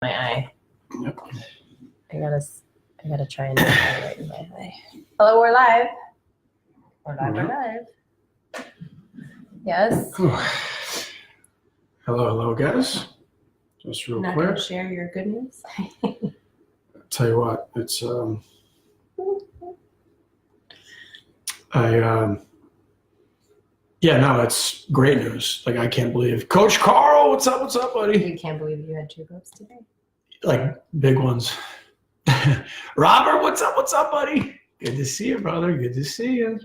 my eye. Yep. I gotta try and do it right in my eye. Hello, we're live. We're live. Yes. Hello, guys. Just real Not quick. gonna share your good news. Tell you what, it's it's great news. Like, I can't believe Coach Carl. What's up, buddy? You can't believe you had 2 books today. Like, big ones. Robert, what's up, buddy? Good to see you, brother. Good to see you.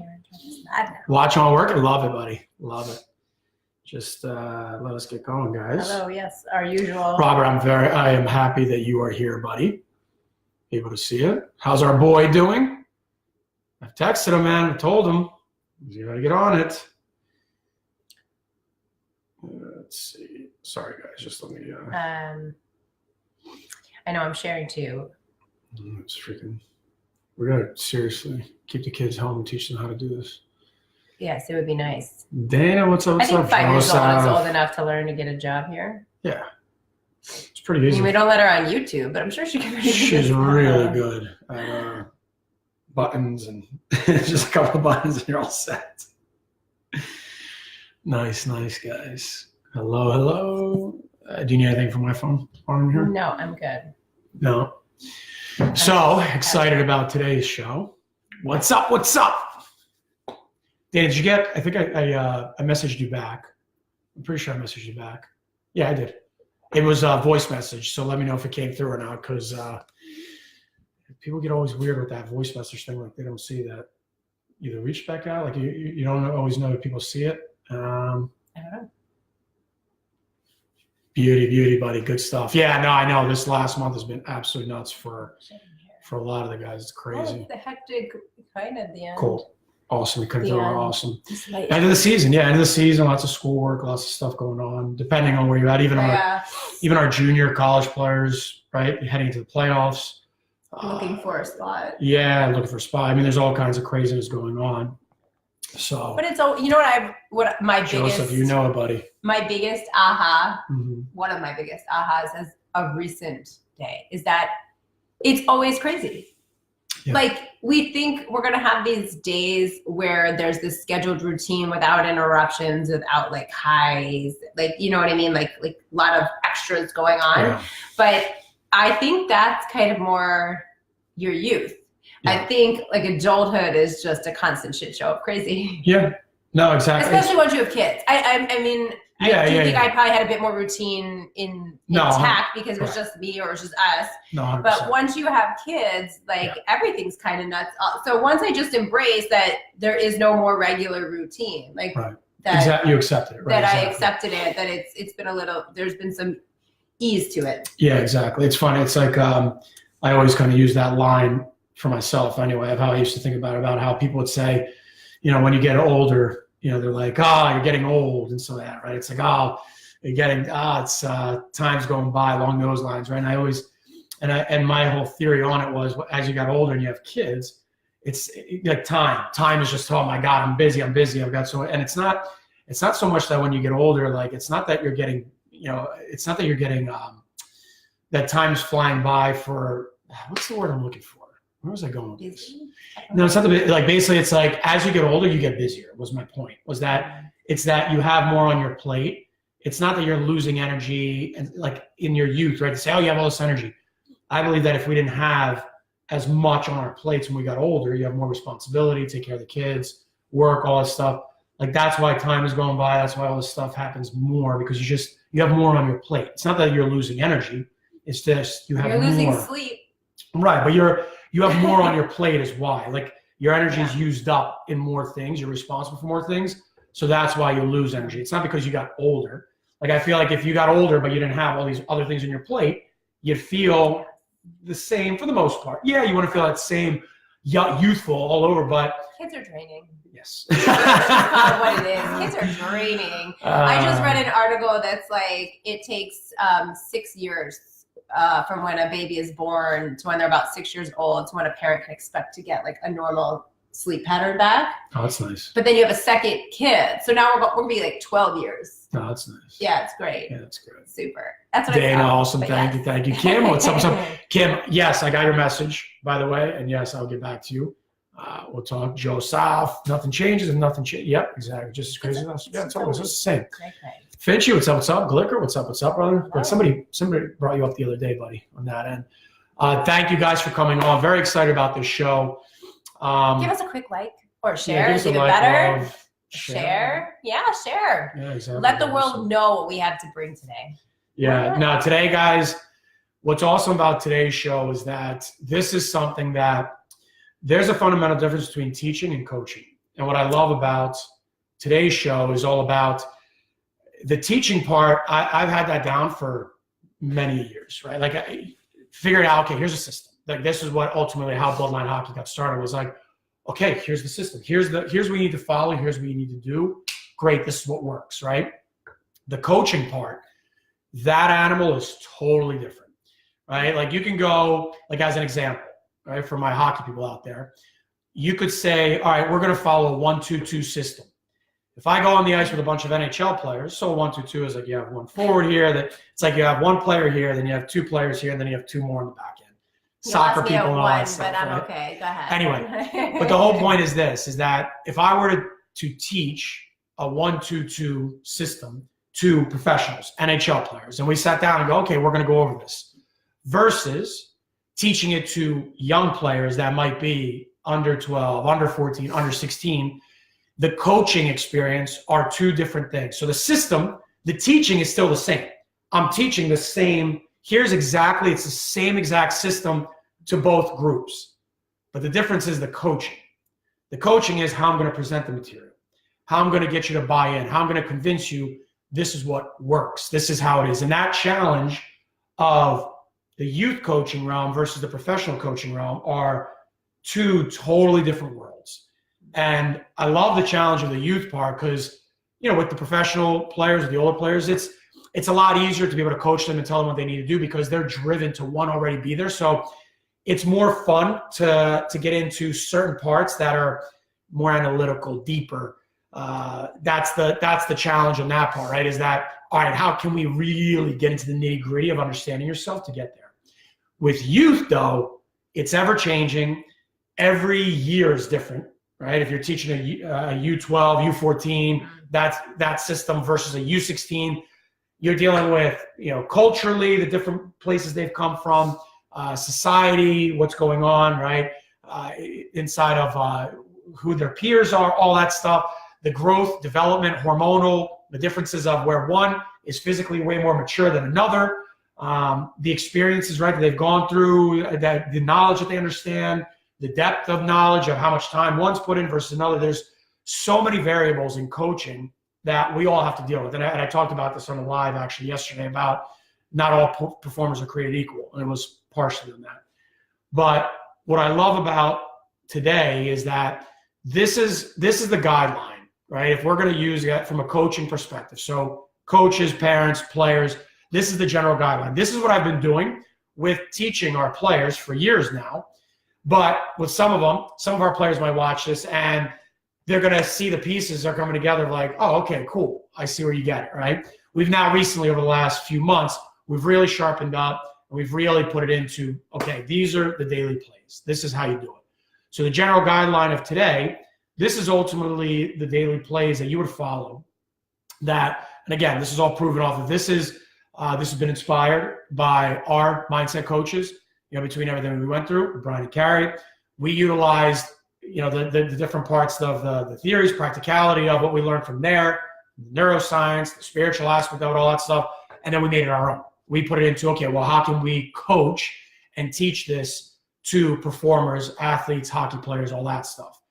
Watch on work. I love it, buddy. Love it. Just let us get going, guys. Hello, yes, our usual. Robert, I am happy that you are here, buddy. Able to see it. How's our boy doing? I've texted him, man. I told him. You gotta get on it. Let's see. Sorry, guys. Just let me. I know I'm sharing too. It's freaking. We gotta seriously keep the kids home and teach them how to do this. Yes, it would be nice. Dana, what's up? I think 5 years old is old enough to learn to get a job here. Yeah, it's pretty easy. I mean, we don't let her on YouTube, but I'm sure she can. She's really good at buttons and just a couple of buttons and you're all set. Nice, guys. Hello. Do you need anything from my phone on here? No, I'm good. No. So excited about today's show. What's up? Dan, did you get? I think I messaged you back. I'm pretty sure I messaged you back. Yeah, I did. It was a voice message, so let me know if it came through or not, because people get always weird with that voice message thing, like they don't see that either reach back out, like you don't always know if people see it. I don't know. Beauty, buddy. Good stuff. Yeah, no, I know. This last month has been absolutely nuts for a lot of the guys. It's crazy. Oh, it's the hectic kind at the end. Cool. Awesome. We couldn't do more awesome. End of the season, lots of schoolwork, lots of stuff going on, depending on where you're at. Even our junior college players, right? Heading to the playoffs. Looking for a spot. Yeah, looking for a spot. I mean, there's all kinds of craziness going on. So, but it's you know what my Joseph, biggest, you know it, buddy. My biggest aha, one of my biggest ahas as a recent day is that it's always crazy. Yeah. Like, we think we're going to have these days where there's this scheduled routine without interruptions, without like highs, like, you know what I mean? Like a lot of extras going on. Yeah. But I think that's kind of more your youth. Yeah. I think like adulthood is just a constant shit show of crazy. Yeah, no, exactly. Especially once you have kids. I mean, I think I probably had a bit more routine intact because it was just me or it was just us. No, 100%. But once you have kids, like everything's kind of nuts. So once I just embrace that there is no more regular routine, like that you accepted it, right? That I accepted it, that it's been a little, there's been some ease to it. Yeah, exactly. It's funny. It's like I always kind of use that line for myself anyway, of how I used to think about how people would say, you know, when you get older, you know, they're like, you're getting old and so that, right? It's like, you're getting, it's time's going by along those lines, right? And I always, and my whole theory on it was, as you got older and you have kids, it's like time is just, oh my God, I'm busy. I've got so, and it's not so much that when you get older, like, it's not that you're getting, you know, it's not that you're getting, that time's flying by for, what's the word I'm looking for? Where was I going with this? No, it's not like, basically it's like, as you get older, you get busier, was my point. Was that it's that you have more on your plate. It's not that you're losing energy and like in your youth, right? To say, you have all this energy. I believe that if we didn't have as much on our plates when we got older, you have more responsibility, take care of the kids, work, all this stuff. Like, that's why time is going by. That's why all this stuff happens more, because you have more on your plate. It's not that you're losing energy. It's just you're losing sleep. Right, but you have more on your plate is why. Like, your energy is used up in more things. You're responsible for more things. So that's why you lose energy. It's not because you got older. Like, I feel like if you got older, but you didn't have all these other things on your plate, you'd feel the same for the most part. Yeah, you want to feel that same youthful all over, but kids are draining. Yes. That's kind of what it is. Kids are draining. I just read an article that's like, it takes 6 years from when a baby is born to when they're about 6 years old to when a parent can expect to get like a normal sleep pattern back. Oh, that's nice. But then you have a second kid. So now we're going to be like 12 years. Oh, that's nice. Yeah, it's great. Yeah, that's great. Super. That's what Dana, I awesome. Thank you. Thank you. Kim, what's up? What's up? Kim, yes, I got your message, by the way. And yes, I'll get back to you. We'll talk. Joe South, nothing changes and nothing changes. Yep, exactly. Just as crazy as us. Yeah, it's always the same. Finchy, what's up? What's up? Glicker, what's up? What's up, brother? Oh. Somebody brought you up the other day, buddy, on that end. Thank you guys for coming on. Very excited about this show. Give us a quick like or share. Yeah, even better. Love. Share. Yeah, share. Yeah, exactly. Let the world know what we have to bring today. Yeah. Now, today, guys, what's awesome about today's show is that this is something that there's a fundamental difference between teaching and coaching. And what I love about today's show is all about the teaching part. I've had that down for many years, right? Like I figured out, okay, here's a system. Like this is what ultimately how Bloodline Hockey got started was like, okay, here's the system. Here's what you need to follow. Here's what you need to do. Great. This is what works, right? The coaching part, that animal is totally different, right? Like you can go, like as an example, right, for my hockey people out there, you could say, all right, we're going to follow a 1-2-2 system. If I go on the ice with a bunch of NHL players, so 1-2-2 is like you have one forward here, that it's like you have one player here, then you have two players here, and then you have two more on the back end. Soccer people and all that stuff. But I'm okay. Go ahead. Anyway, but the whole point is this, is that if I were to teach a 1-2-2 system to professionals, NHL players, and we sat down and go, okay, we're going to go over this, versus teaching it to young players that might be under 12, under 14, under 16, the coaching experience are two different things. So the system, the teaching is still the same. I'm teaching the same. It's the same exact system to both groups. But the difference is the coaching. The coaching is how I'm going to present the material, how I'm going to get you to buy in, how I'm going to convince you this is what works. This is how it is. And that challenge of the youth coaching realm versus the professional coaching realm are two totally different worlds. And I love the challenge of the youth part because, with the professional players, the older players, it's a lot easier to be able to coach them and tell them what they need to do because they're driven to already be there. So it's more fun to get into certain parts that are more analytical, deeper. That's the challenge on that part, right? Is that, all right, how can we really get into the nitty-gritty of understanding yourself to get there? With youth, though, it's ever-changing. Every year is different, right? If you're teaching a U12, U14, that system versus a U16, you're dealing with, culturally, the different places they've come from, society, what's going on, right? Inside of who their peers are, all that stuff, the growth, development, hormonal, the differences of where one is physically way more mature than another, the experiences, right, that they've gone through, the knowledge that they understand, the depth of knowledge of how much time one's put in versus another. There's so many variables in coaching that we all have to deal with. And I talked about this on the live actually yesterday about not all performers are created equal. And it was partially on that. But what I love about today is that this is the guideline, right? If we're going to use it from a coaching perspective. So coaches, parents, players, this is the general guideline. This is what I've been doing with teaching our players for years now. But with some of our players might watch this and they're going to see the pieces are coming together like, oh, okay, cool. I see where you get it, right? We've now recently, over the last few months, we've really sharpened up and we've really put it into, okay, these are the daily plays. This is how you do it. So the general guideline of today, this is ultimately the daily plays that you would follow that, and again, this is all proven off of this has been inspired by our mindset coaches, between everything we went through, Brian and Carrie. We utilized, the different parts of the theories, practicality of what we learned from there, the neuroscience, the spiritual aspect of it, all that stuff, and then we made it our own. We put it into, okay, well, how can we coach and teach this to performers, athletes, hockey players, all that stuff.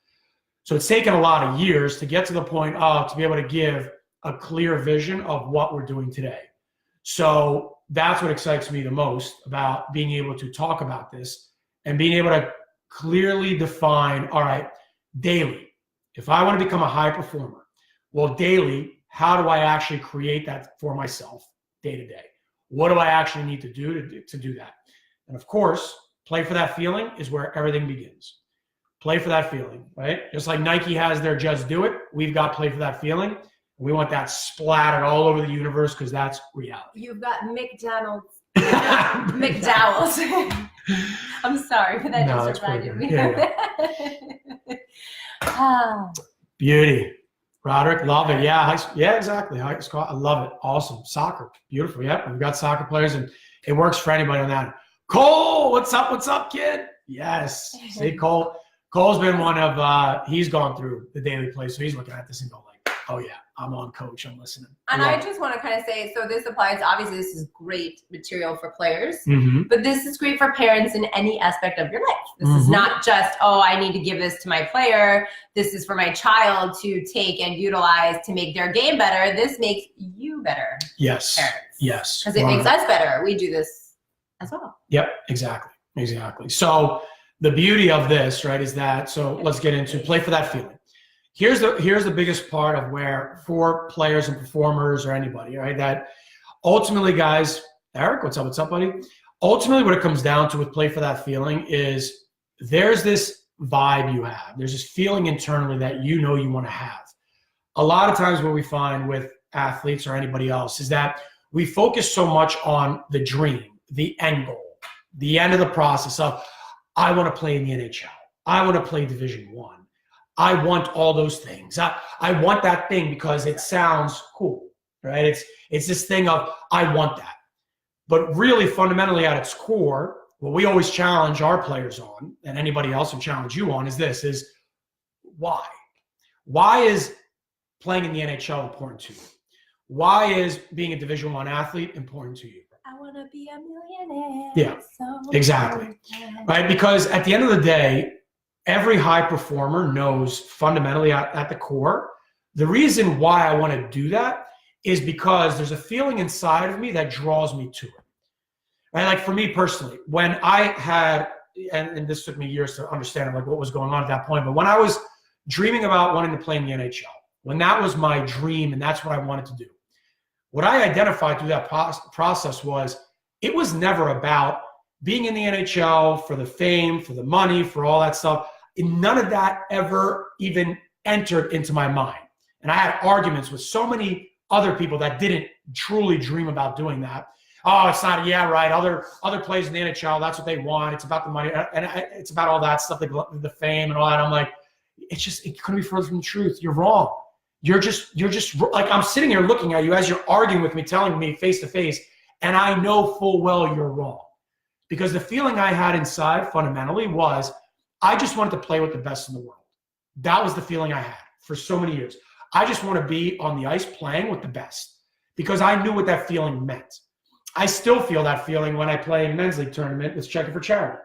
So it's taken a lot of years to get to the point of to be able to give a clear vision of what we're doing today. So that's what excites me the most about being able to talk about this and being able to clearly define, all right, daily, if I want to become a high performer, well, daily, how do I actually create that for myself day to day? What do I actually need to do to do that? And of course, play for that feeling is where everything begins. Play for that feeling, right? Just like Nike has their just do it, we've got play for that feeling. We want that splattered all over the universe because that's reality. You've got McDowell's. I'm sorry, but that just reminded me. Beauty. Roderick, love it. Yeah, exactly. I love it. Awesome. Soccer. Beautiful. Yep. We've got soccer players, and it works for anybody on that. Cole, what's up? What's up, kid? Yes. See, Cole's been one of, he's gone through the daily play, so he's looking at this and going like, oh yeah, I'm on, coach. I'm listening. And I just want to kind of say, so this applies, obviously this is great material for players, but this is great for parents in any aspect of your life. This is not just, oh, I need to give this to my player. This is for my child to take and utilize to make their game better. This makes you better. Yes. Parents. Yes. Because it makes us better. We do this as well. Yep, exactly. So the beauty of this, right, is that, so let's get into play for that feeling. Here's the biggest part of where for players and performers or anybody, right, that ultimately, guys, Eric, what's up, buddy? Ultimately, what it comes down to with play for that feeling is there's this vibe you have. There's this feeling internally that you know you want to have. A lot of times what we find with athletes or anybody else is that we focus so much on the dream, the end goal, the end of the process of, I want to play in the NHL. I want to play Division I. I want all those things. I want that thing because it sounds cool, right? It's this thing of, I want that. But really, fundamentally at its core, what we always challenge our players on, and anybody else who challenge you on, is why? Why is playing in the NHL important to you? Why is being a Division I athlete important to you? I want to be a millionaire. Yeah, so exactly. Right? Because at the end of the day, every high performer knows fundamentally at the core, the reason why I want to do that is because there's a feeling inside of me that draws me to it. Right? Like for me personally, when I had, and this took me years to understand like what was going on at that point, but when I was dreaming about wanting to play in the NHL, when that was my dream and that's what I wanted to do, what I identified through that process was it was never about being in the NHL for the fame, for the money, for all that stuff. And none of that ever even entered into my mind. And I had arguments with so many other people that didn't truly dream about doing that. Oh, it's not, yeah, right. Other players in the NHL, that's what they want. It's about the money. And it's about all that stuff, the fame and all that. I'm like, it couldn't be further from the truth. You're wrong. You're just like, I'm sitting here looking at you as you're arguing with me, telling me face to face, and I know full well you're wrong. Because the feeling I had inside fundamentally was I just wanted to play with the best in the world. That was the feeling I had for so many years. I just want to be on the ice playing with the best because I knew what that feeling meant. I still feel that feeling when I play in men's league tournament with Checking for Charity.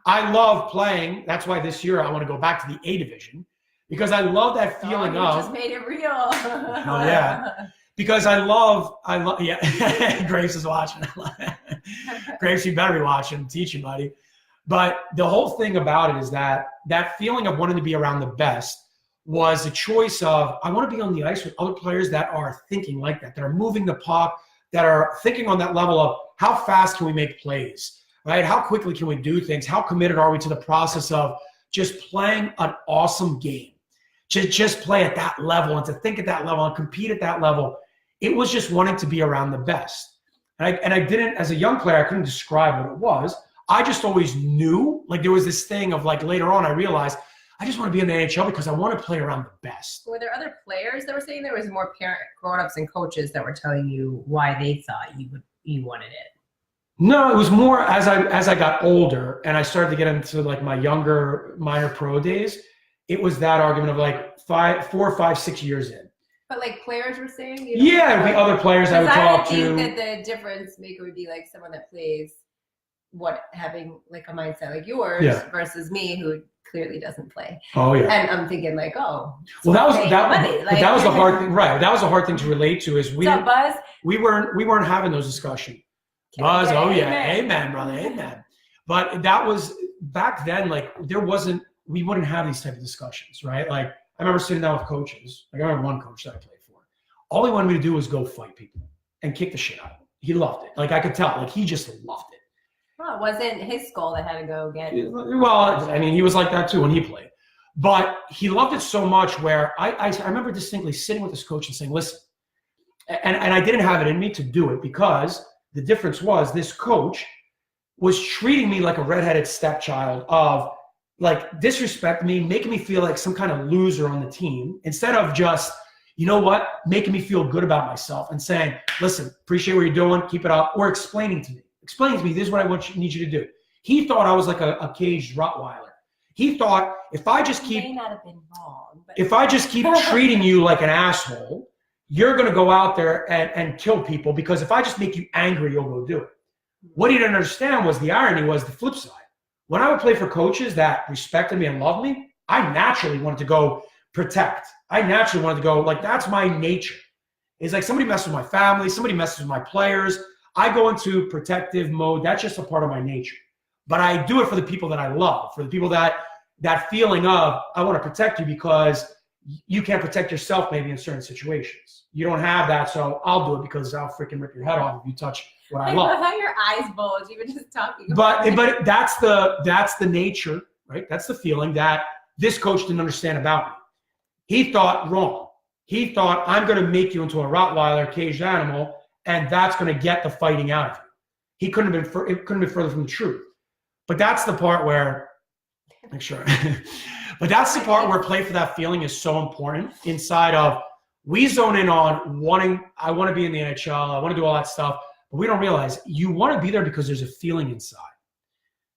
I love playing. That's why this year I want to go back to the A division because I love that feeling you just made it real. Oh yeah. Because I love, yeah. Grace is watching. Grace, you better be watching, teaching, buddy. But the whole thing about it is that feeling of wanting to be around the best was a choice of, I want to be on the ice with other players that are thinking like that are moving the puck, that are thinking on that level of how fast can we make plays, right? How quickly can we do things? How committed are we to the process of just playing an awesome game? To just play at that level and to think at that level and compete at that level. It was just wanting to be around the best. And I didn't, as a young player, I couldn't describe what it was. I just always knew, like there was this thing of like later on I realized I just want to be in the NHL because I want to play around the best. Were there other players that were saying there was more parent grown-ups and coaches that were telling you why they thought you wanted it? No, it was more as I got older and I started to get into like my younger minor pro days, it was that argument of like 4, 5, 6 years in. But like players were saying? Yeah, it would be other players I would talk to. I think that the difference maker would be like someone that plays having like a mindset like yours versus me who clearly doesn't play. Oh yeah. And I'm thinking like, oh, well that was the hard thing, right? That was the hard thing to relate to is Buzz? we weren't having those discussions. Buzz, oh yeah, amen, brother, amen. But that was back then, like we wouldn't have these type of discussions, right? Like I remember sitting down with coaches. Like I remember one coach that I played for. All he wanted me to do was go fight people and kick the shit out of them. He loved it. Like I could tell, like he just loved it. Well, it wasn't his goal that had to go get. Well, I mean, he was like that too when he played. But he loved it so much where I remember distinctly sitting with this coach and saying, listen, and I didn't have it in me to do it because the difference was this coach was treating me like a redheaded stepchild of like disrespecting me, making me feel like some kind of loser on the team instead of just, you know what, making me feel good about myself and saying, listen, appreciate what you're doing, keep it up, or explaining to me, this is what I need you to do. He thought I was like a caged Rottweiler. He thought if I just keep, may not have been wrong, but if I just keep treating you like an asshole, you're going to go out there and kill people because if I just make you angry, you'll go do it. What he didn't understand was the irony was the flip side. When I would play for coaches that respected me and loved me, I naturally wanted to go protect. I naturally wanted to go, like, that's my nature. It's like somebody messes with my family, somebody messes with my players. I go into protective mode. That's just a part of my nature. But I do it for the people that I love, for the people that feeling of, I want to protect you because you can't protect yourself maybe in certain situations. You don't have that, so I'll do it because I'll freaking rip your head off if you touch what I love. I love how your eyes bulge even just talking about it. But that's the nature, right? That's the feeling that this coach didn't understand about me. He thought wrong. He thought I'm going to make you into a Rottweiler caged animal, and that's going to get the fighting out of you. It couldn't have been further from the truth. But that's the part where, make sure. But that's the part where play for that feeling is so important inside of, we zone in on I want to be in the NHL, I want to do all that stuff, but we don't realize you want to be there because there's a feeling inside.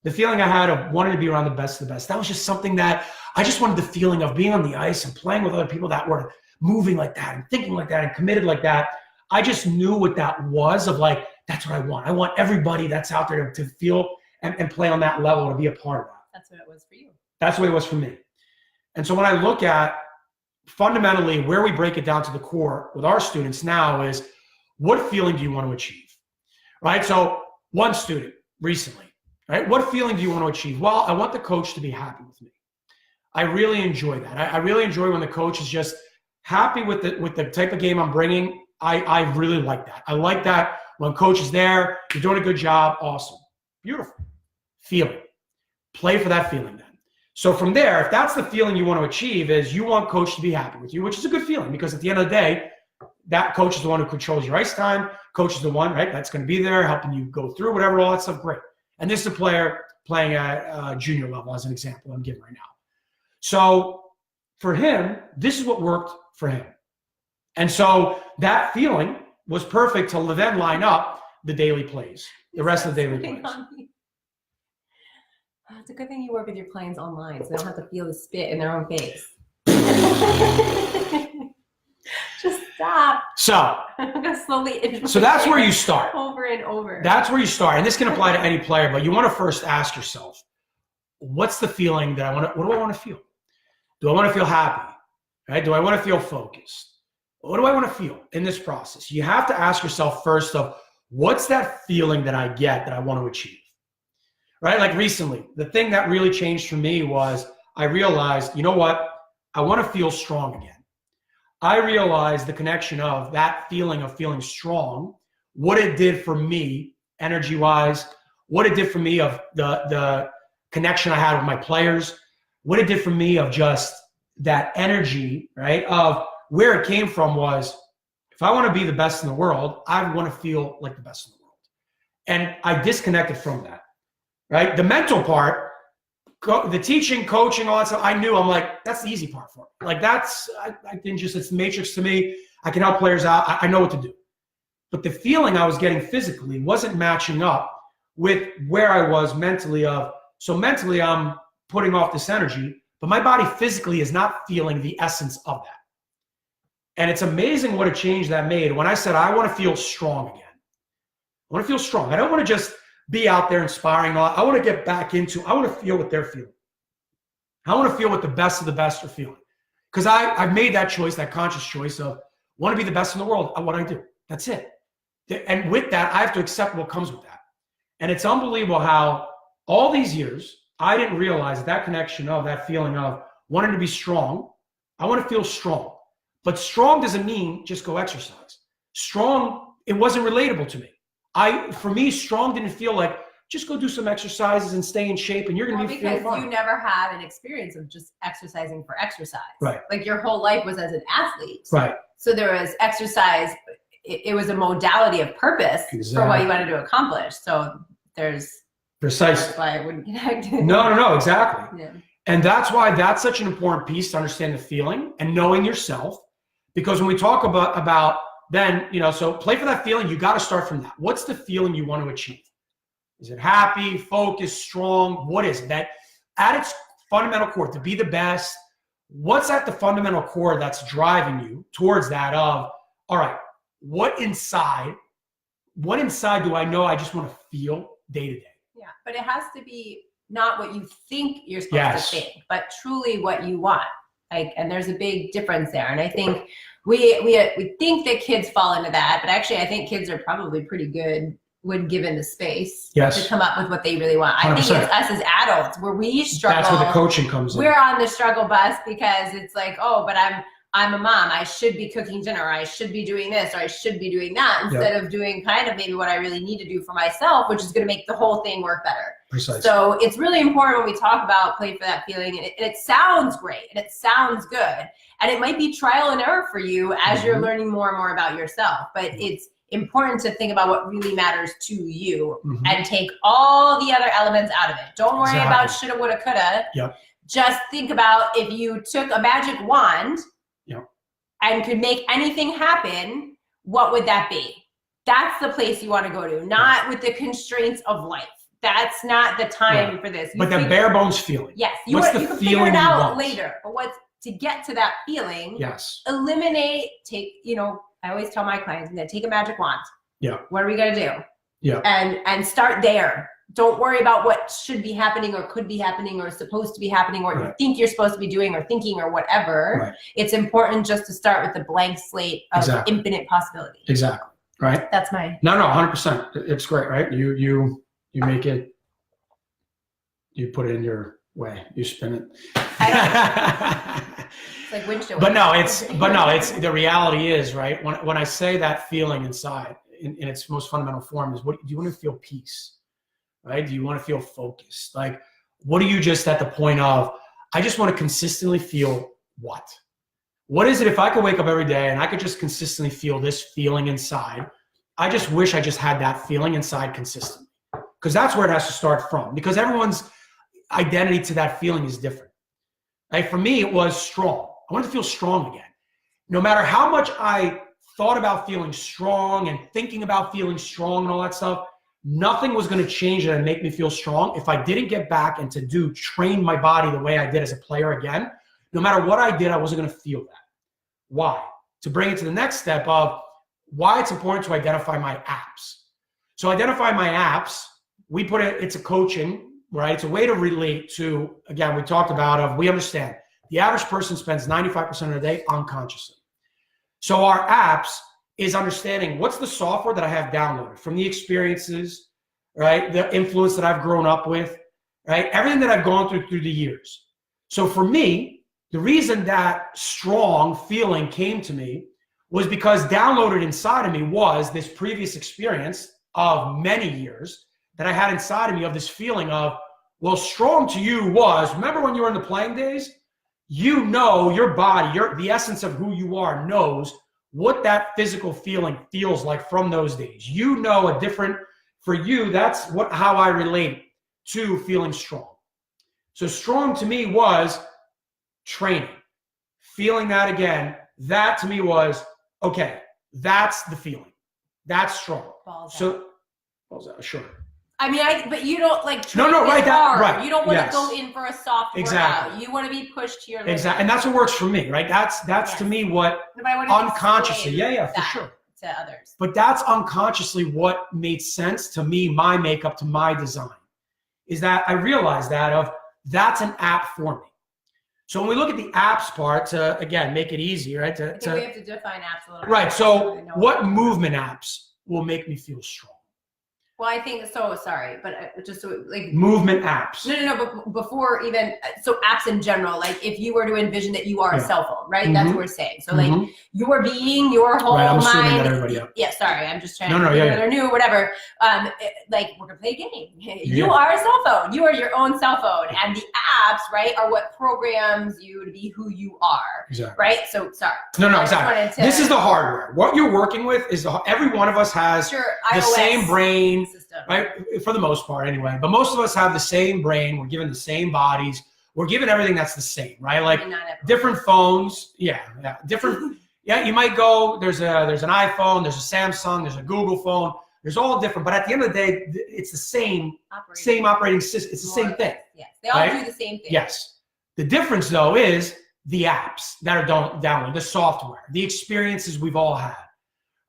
The feeling I had of wanting to be around the best of the best, that was just something that I just wanted the feeling of being on the ice and playing with other people that were moving like that and thinking like that and committed like that. I just knew what that was of like, that's what I want. I want everybody that's out there to feel and play on that level, to be a part of that. That's what it was for you. That's what it was for me. And so when I look at fundamentally where we break it down to the core with our students now is, what feeling do you want to achieve? Right? So one student recently, right? What feeling do you want to achieve? Well, I want the coach to be happy with me. I really enjoy that. I really enjoy when the coach is just happy with the type of game I'm bringing. I really like that. I like that when coach is there, you're doing a good job. Awesome. Beautiful. Feeling. Play for that feeling then. So from there, if that's the feeling you want to achieve, is you want coach to be happy with you, which is a good feeling because at the end of the day, that coach is the one who controls your ice time. Coach is the one, right, that's going to be there helping you go through whatever, all that stuff. Great. And this is a player playing at junior level as an example I'm giving right now. So for him, this is what worked for him. And so that feeling was perfect to then line up the daily plays, the rest of the daily plays. It's a good thing you work with your clients online so they don't have to feel the spit in their own face. Just stop. So, I'm going to slowly. So that's where you start. Over and over. That's where you start. And this can apply to any player, but you want to first ask yourself, what's the feeling that what do I want to feel? Do I want to feel happy? Right? Do I want to feel focused? What do I want to feel in this process? You have to ask yourself first of, what's that feeling that I get that I want to achieve? Right? Like recently, the thing that really changed for me was I realized, you know what? I want to feel strong again. I realized the connection of that feeling of feeling strong, what it did for me energy-wise, what it did for me of the connection I had with my players, what it did for me of just that energy, right? Of where it came from was, if I want to be the best in the world, I want to feel like the best in the world. And I disconnected from that. Right? The mental part, the teaching, coaching, all that stuff, I knew, I'm like, that's the easy part for me. Like I didn't just, it's the matrix to me. I can help players out. I know what to do. But the feeling I was getting physically wasn't matching up with where I was mentally so mentally I'm putting off this energy, but my body physically is not feeling the essence of that. And it's amazing what a change that made when I said, I want to feel strong again. I want to feel strong. I don't want to just be out there inspiring. I want to get back into, I want to feel what they're feeling. I want to feel what the best of the best are feeling. Because I've made that choice, that conscious choice of want to be the best in the world at what I do. That's it. And with that, I have to accept what comes with that. And it's unbelievable how all these years, I didn't realize that connection of that feeling of wanting to be strong. I want to feel strong. But strong doesn't mean just go exercise. Strong, it wasn't relatable to me. For me, strong didn't feel like just go do some exercises and stay in shape, and you're going to be feeling fine. Because you never had an experience of just exercising for exercise. Right. Like your whole life was as an athlete. Right. So there was exercise. It was a modality of purpose for what you wanted to accomplish. So there's precisely. That's why I wouldn't connect. No, exactly. Yeah. And that's why that's such an important piece to understand the feeling and knowing yourself. Because when we talk about then, so play for that feeling, you got to start from that. What's the feeling you want to achieve? Is it happy, focused, strong? What is it? That at its fundamental core, to be the best, what's at the fundamental core that's driving you towards that of, all right, what inside do I know I just want to feel day to day? Yeah, but it has to be not what you think you're supposed to think, but truly what you want. And there's a big difference there. And I think we think that kids fall into that, but actually I think kids are probably pretty good when given the space to come up with what they really want. 100%. I think it's us as adults where we struggle. That's where the coaching comes in. We're on the struggle bus because it's like, oh, but I'm a mom. I should be cooking dinner. Or I should be doing this, or I should be doing that, instead of doing kind of maybe what I really need to do for myself, which is going to make the whole thing work better. Precisely. So it's really important when we talk about play for that feeling, and it sounds great and it sounds good, and it might be trial and error for you as you're learning more and more about yourself, but it's important to think about what really matters to you and take all the other elements out of it. Don't worry about shoulda, woulda, coulda. Yep. Just think about if you took a magic wand and could make anything happen, what would that be? That's the place you want to go to, not with the constraints of life. That's not the time for this. But the bare bones feeling. Yes. You can figure it out later. But to get to that feeling, eliminate, I always tell my clients, take a magic wand. Yeah. What are we going to do? Yeah. And start there. Don't worry about what should be happening or could be happening or supposed to be happening or you think you're supposed to be doing or thinking or whatever. Right. It's important just to start with the blank slate of infinite possibility. Exactly. Right. That's my. No, 100%. It's great, right? You make it, you put it in your way, you spin it. It's like windshield. But no, it's the reality is, right? When I say that feeling inside in its most fundamental form is, do you want to feel peace? Right? Do you want to feel focused? Like, what are you just at the point of, I just want to consistently feel what? What is it if I could wake up every day and I could just consistently feel this feeling inside? I just wish I just had that feeling inside consistently. Because that's where it has to start from. Because everyone's identity to that feeling is different. Like for me, it was strong. I wanted to feel strong again. No matter how much I thought about feeling strong and thinking about feeling strong and all that stuff, nothing was going to change it and make me feel strong if I didn't get back and to train my body the way I did as a player again. No matter what I did, I wasn't going to feel that. Why? To bring it to the next step of why it's important to identify my apps. So identify my apps, we put it, it's a coaching, right? It's a way to relate to, again, we talked about we understand the average person spends 95% of the day unconsciously. So our apps is understanding what's the software that I have downloaded from the experiences, right? The influence that I've grown up with, right? Everything that I've gone through the years. So for me, the reason that strong feeling came to me was because downloaded inside of me was this previous experience of many years that I had inside of me of this feeling of, well, strong to you was, remember when you were in the playing days? You know your body, the essence of who you are knows what that physical feeling feels like from those days. You know for you, that's how I relate to feeling strong. So strong to me was training, feeling that again. That to me was, okay, that's the feeling. That's strong. Balls out, sure. I mean, but you don't like train right, hard. You don't want to go in for a soft workout. You want to be pushed to your limit. Exactly, and that's what works for me, right? That's to me what unconsciously, for sure. To others. But that's unconsciously what made sense to me, my makeup, to my design, is that I realized that's an app for me. So when we look at the apps part to, again, make it easy, right? I think we have to define apps a little bit. Right, so what movement apps will make me feel strong? Well, I think so. Sorry, but just so, like movement apps. No. But before even so, apps in general. Like if you were to envision that you are a cell phone, right? That's what we're saying. So like your being, your whole I'm assuming mind. that everybody. Yeah. Sorry, I'm just trying to be whether new, whatever. Like we're gonna play a game. You are a cell phone. You are your own cell phone, and the apps, right, are what programs you to be who you are. Exactly. Right. So sorry. No, exactly. This is the hardware. What you're working with is every one of us has the same brain. System. Right, for the most part anyway, but most of us have the same brain. We're given the same bodies. We're given everything that's the same, right? Like different phones, different. Yeah, you might go. There's an iPhone. There's a Samsung. There's a Google phone. There's all different, but at the end of the day, it's the same operating system. It's the same thing. Yes, they all do the same thing. Yes, the difference though is the apps that are downloaded, the software, the experiences we've all had,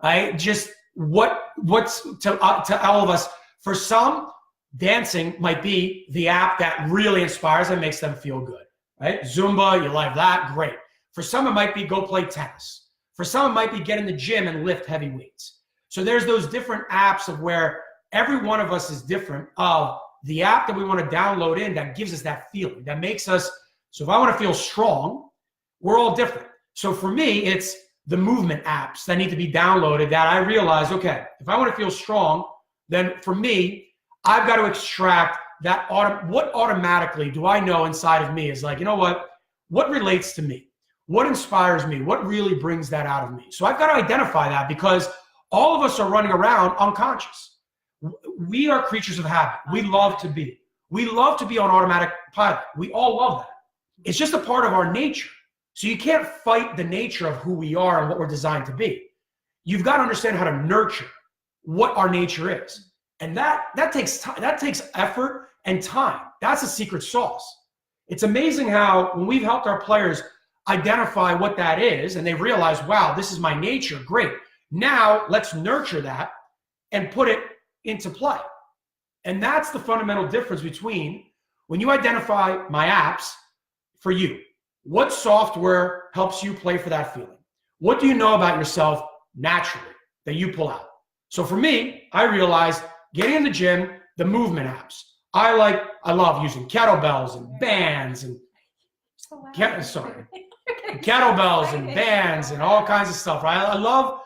right? Just what's to all of us. For some, dancing might be the app that really inspires and makes them feel good, right? Zumba, you like that, great. For some, it might be go play tennis. For some, it might be get in the gym and lift heavy weights. So there's those different apps of where every one of us is different of the app that we want to download in that gives us that feeling, that makes us, so if I want to feel strong, we're all different. So for me, it's the movement apps that need to be downloaded that I realize, okay, if I want to feel strong, then for me, I've got to extract that what automatically do I know inside of me is like, you know what relates to me? What inspires me? What really brings that out of me? So I've got to identify that because all of us are running around unconscious. We are creatures of habit. We love to be on automatic pilot. We all love that. It's just a part of our nature. So you can't fight the nature of who we are and what we're designed to be. You've got to understand how to nurture what our nature is. And that takes time. That takes effort and time. That's a secret sauce. It's amazing how when we've helped our players identify what that is and they realize, wow, this is my nature. Great. Now let's nurture that and put it into play. And that's the fundamental difference between when you identify my apps for you. What software helps you play for that feeling? What do you know about yourself naturally that you pull out? So for me, I realized getting in the gym, the movement apps. I love using kettlebells and bands and kettlebells and bands and all kinds of stuff. Right?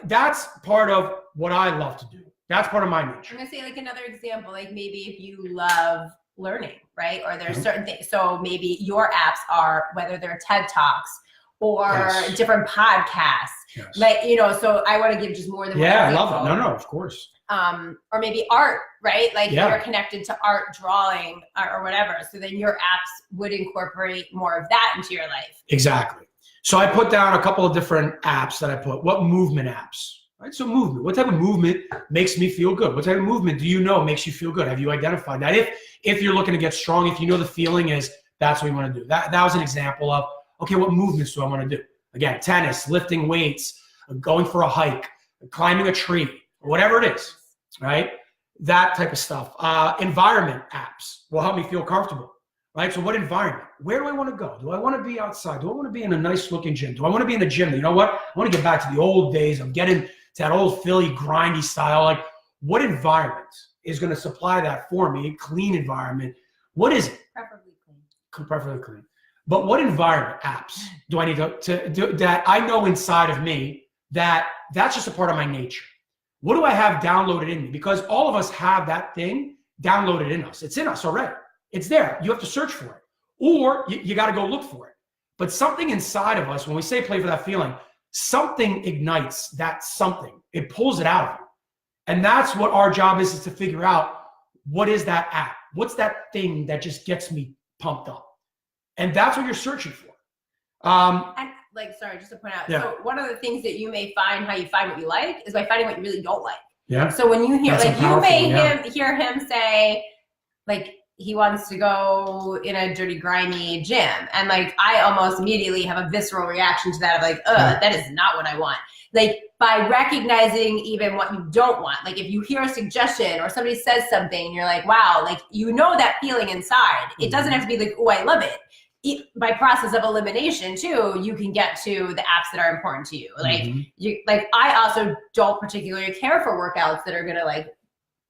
That's part of what I love to do. That's part of my nature. I'm gonna say like another example, like maybe if you love learning, right? Or there's certain things. So maybe your apps are whether they're TED Talks or different podcasts. Yes. Like, so I want to give just more than one example. I love it. No, of course. Or maybe art, right? Like you're connected to art, drawing, or whatever. So then your apps would incorporate more of that into your life. Exactly. So I put down a couple of different apps that I put. What movement apps? Right. So movement. What type of movement makes me feel good? What type of movement do you know makes you feel good? Have you identified that? If you're looking to get strong, if you know the feeling is that's what you want to do. That was an example of, okay, what movements do I want to do? Again, tennis, lifting weights, going for a hike, climbing a tree, whatever it is, right? That type of stuff. Environment apps will help me feel comfortable, right? So what environment? Where do I want to go? Do I want to be outside? Do I want to be in a nice looking gym? Do I want to be in the gym? You know what? I want to get back to the old days of getting to that old Philly grindy style. Like what environment is going to supply that for me? Clean environment. What is it? Preferably clean. Preferably clean. But what environment apps do I need to do that I know inside of me that's just a part of my nature? What do I have downloaded in me? Because all of us have that thing downloaded in us. It's in us already. It's there. You have to search for it. Or you got to go look for it. But something inside of us, when we say play for that feeling, something ignites that something. It pulls it out of you. And that's what our job is to figure out, what is that app? What's that thing that just gets me pumped up? And that's what you're searching for. And sorry, just to point out. Yeah. So one of the things that you may find how you find what you like is by finding what you really don't like. Yeah. So when you hear, you may hear him say, like, he wants to go in a dirty, grimy gym. And I almost immediately have a visceral reaction to that of that is not what I want. By recognizing even what you don't want, if you hear a suggestion or somebody says something and you're like, wow, that feeling inside. It doesn't have to be oh, I love it. By process of elimination too, you can get to the apps that are important to you. I also don't particularly care for workouts that are gonna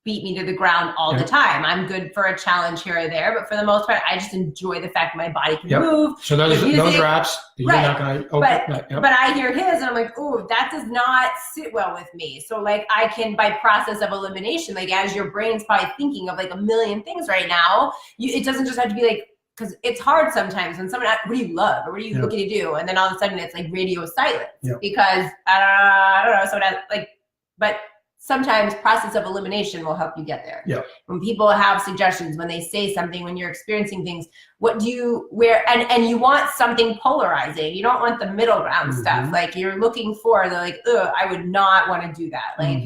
beat me to the ground all the time. I'm good for a challenge here or there, but for the most part, I just enjoy the fact my body can move. So those are apps you're not going to open. But I hear his and I'm like, oh, that does not sit well with me. So like I can, by process of elimination, like as your brain's probably thinking of like a million things right now, it doesn't just have to be like, because it's hard sometimes when someone asks, what do you love or what are you looking to do? And then all of a sudden it's like radio silence because I don't know. So that like, but sometimes process of elimination will help you get there. Yeah. When people have suggestions, when they say something, when you're experiencing things, what do you, where, and you want something polarizing. You don't want the middle ground stuff. Like you're looking for the like, ugh, I would not want to do that. Like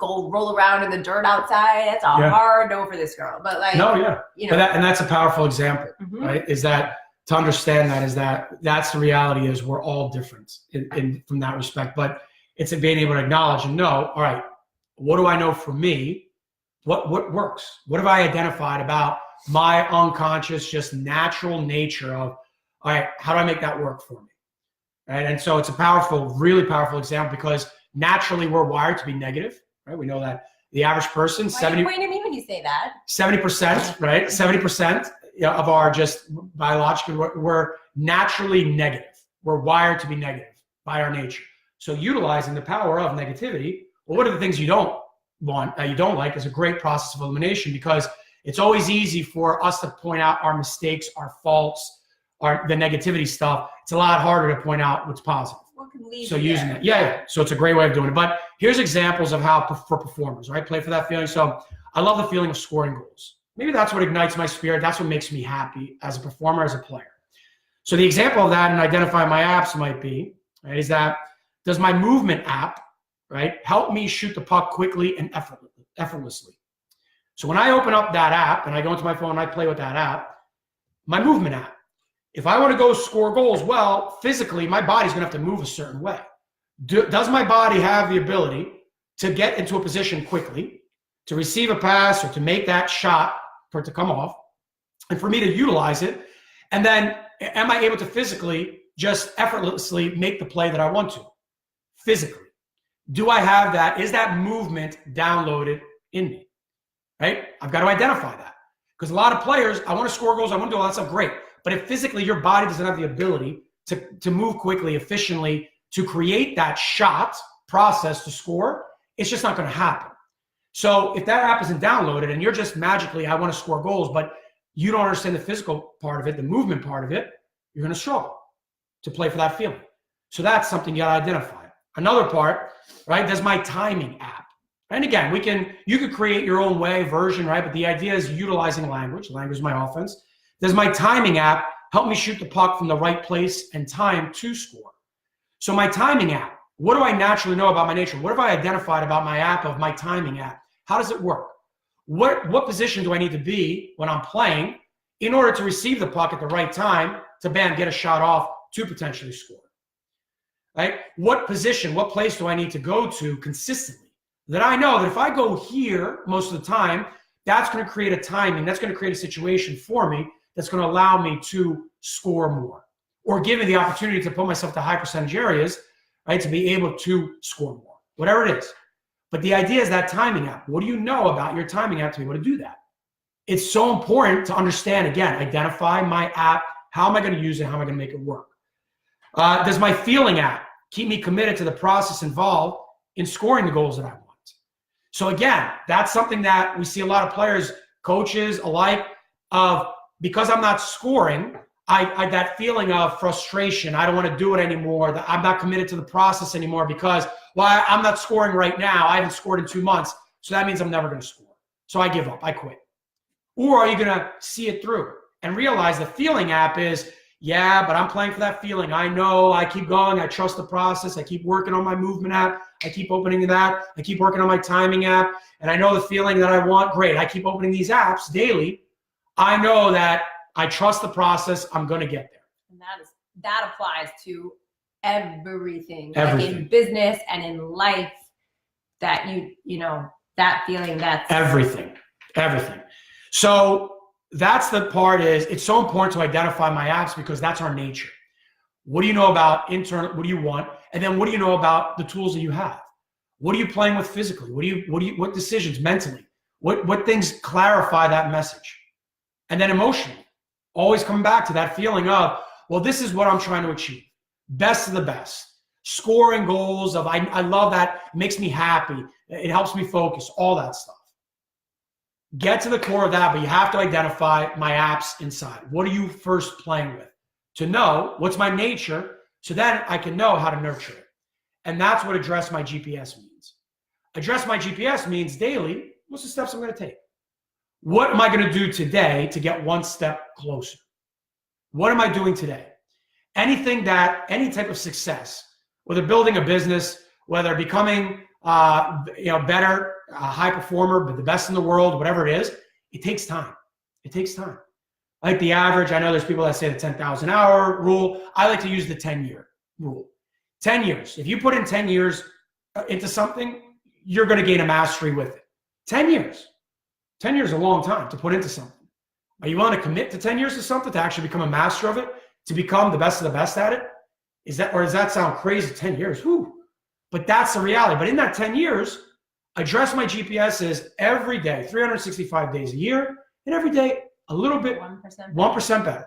go roll around in the dirt outside. That's a hard no for this girl. But like, you know, and that's a powerful example, right? Is that to understand that's the reality is we're all different in from that respect. But it's being able to acknowledge and know, all right, what do I know for me? What works? What have I identified about my unconscious, just natural nature of, all right, how do I make that work for me? Right. And so it's a powerful, really powerful example because naturally we're wired to be negative. Right, we know that the average person, 70%, when you say that, 70%, right, 70% of our just biologically, we're naturally negative. We're wired to be negative by our nature. So utilizing the power of negativity, well, what are the things you don't want, you don't like, is a great process of elimination because it's always easy for us to point out our mistakes, our faults, the negativity stuff. It's a lot harder to point out what's positive. So using that, so it's a great way of doing it. But here's examples of how for performers, right? Play for that feeling. So I love the feeling of scoring goals. Maybe that's what ignites my spirit. That's what makes me happy as a performer, as a player. So the example of that and identify my apps might be, right, is that does my movement app, right, help me shoot the puck quickly and effortlessly? So when I open up that app and I go into my phone and I play with that app, my movement app, if I want to go score goals, well, physically, my body's going to have to move a certain way. Does my body have the ability to get into a position quickly, to receive a pass or to make that shot for it to come off, and for me to utilize it? And then am I able to physically just effortlessly make the play that I want to? Physically. Do I have that? Is that movement downloaded in me? Right? I've got to identify that. Because a lot of players, I want to score goals, I want to do all that stuff, great. But if physically your body doesn't have the ability to move quickly, efficiently, to create that shot process to score, it's just not going to happen. So if that app isn't downloaded and you're just magically, I want to score goals, but you don't understand the physical part of it, the movement part of it, you're going to struggle to play for that feeling. So that's something you got to identify. Another part, right, there's my timing app. And again, you could create your own version, right? But the idea is utilizing language. Language is my offense. Does my timing app help me shoot the puck from the right place and time to score? So my timing app, what do I naturally know about my nature? What have I identified about my app of my timing app? How does it work? What position do I need to be when I'm playing in order to receive the puck at the right time to get a shot off to potentially score? Right? What position, what place do I need to go to consistently? That I know that if I go here most of the time, that's going to create a timing, that's going to create a situation for me that's going to allow me to score more or give me the opportunity to put myself to high percentage areas, right, to be able to score more, whatever it is. But the idea is that timing app. What do you know about your timing app to be able to do that? It's so important to understand, again, identify my app. How am I going to use it? How am I going to make it work? Does my feeling app keep me committed to the process involved in scoring the goals that I want? So again, that's something that we see a lot of players, coaches alike, of because I'm not scoring, I that feeling of frustration. I don't want to do it anymore. That I'm not committed to the process anymore because, well, I'm not scoring right now. I haven't scored in 2 months. So that means I'm never going to score. So I give up. I quit. Or are you going to see it through and realize the feeling app is, yeah, but I'm playing for that feeling. I know, I keep going. I trust the process. I keep working on my movement app. I keep opening that. I keep working on my timing app. And I know the feeling that I want. Great. I keep opening these apps daily. I know that I trust the process. I'm going to get there. And that applies to everything. Like in business and in life, that you know, that feeling, that's everything. So that's the part is it's so important to identify my apps because that's our nature. What do you know about internal? What do you want? And then what do you know about the tools that you have? What are you playing with physically? What decisions mentally? What things clarify that message? And then emotionally, always come back to that feeling of, well, this is what I'm trying to achieve. Best of the best. Scoring goals of, I love that. It makes me happy. It helps me focus, all that stuff. Get to the core of that, but you have to identify my apps inside. What are you first playing with? To know what's my nature, so then I can know how to nurture it. And that's what address my GPS means. Address my GPS means daily, what's the steps I'm going to take? What am I going to do today to get one step closer? What am I doing today? Any type of success, whether building a business, whether becoming better, high performer, but the best in the world, whatever it is, it takes time. It takes time. Like the average, I know there's people that say the 10,000 hour rule. I like to use the 10-year rule. 10 years. If you put in 10 years into something, you're going to gain a mastery with it. 10 years. 10 years is a long time to put into something. Are you willing to commit to 10 years to something to actually become a master of it, to become the best of the best at it? Or does that sound crazy? 10 years. Whew. But that's the reality. But in that 10 years, address my GPS is every day, 365 days a year, and every day a little bit, 1% better.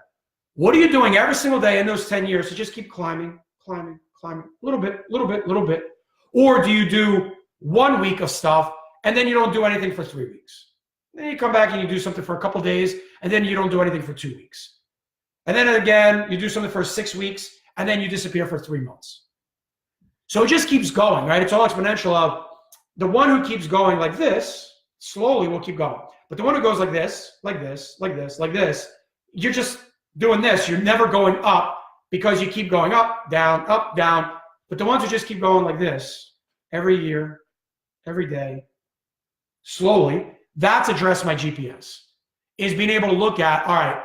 What are you doing every single day in those 10 years to just keep climbing, a little bit? Or do you do 1 week of stuff and then you don't do anything for 3 weeks? Then you come back and you do something for a couple of days and then you don't do anything for 2 weeks. And then again, you do something for 6 weeks and then you disappear for 3 months. So it just keeps going, right? It's all exponential of the one who keeps going like this, slowly will keep going. But the one who goes like this, you're just doing this. You're never going up because you keep going up, down, up, down. But the ones who just keep going like this every year, every day, slowly, that's address my GPS, is being able to look at, all right,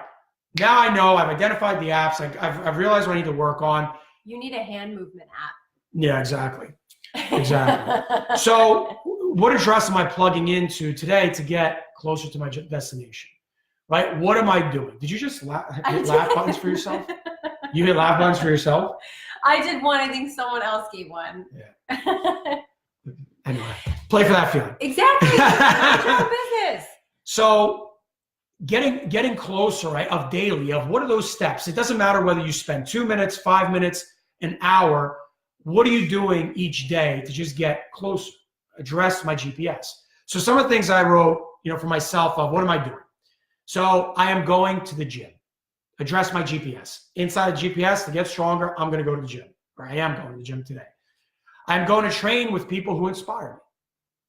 now I know, I've identified the apps, I've realized what I need to work on. You need a hand movement app. Yeah, exactly. So what address am I plugging into today to get closer to my destination, right? What am I doing? Did you just hit laugh buttons for yourself? You hit laugh buttons for yourself? I did one. I think someone else gave one. Yeah. Anyway, play for that feeling. Exactly. It's your own business. So getting closer, right, of daily, of what are those steps? It doesn't matter whether you spend 2 minutes, 5 minutes, an hour. What are you doing each day to just get closer? Address my GPS. So some of the things I wrote, for myself of what am I doing? So I am going to the gym. Address my GPS. Inside the GPS, to get stronger, I'm going to go to the gym. Or I am going to the gym today. I'm going to train with people who inspire me.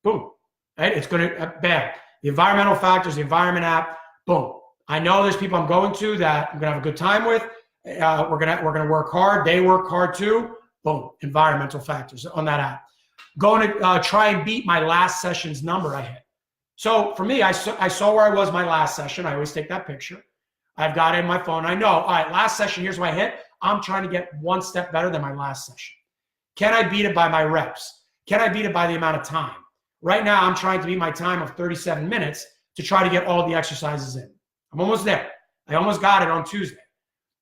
Boom. Right? It's going to, bam. The environmental factors, the environment app, boom. I know there's people I'm going to that I'm going to have a good time with. We're going to work hard. They work hard too. Boom. Environmental factors on that app. Going to try and beat my last session's number I hit. So for me, I saw where I was my last session. I always take that picture. I've got it in my phone. I know, all right, last session, here's what I hit. I'm trying to get one step better than my last session. Can I beat it by my reps? Can I beat it by the amount of time? Right now, I'm trying to beat my time of 37 minutes to try to get all the exercises in. I'm almost there. I almost got it on Tuesday.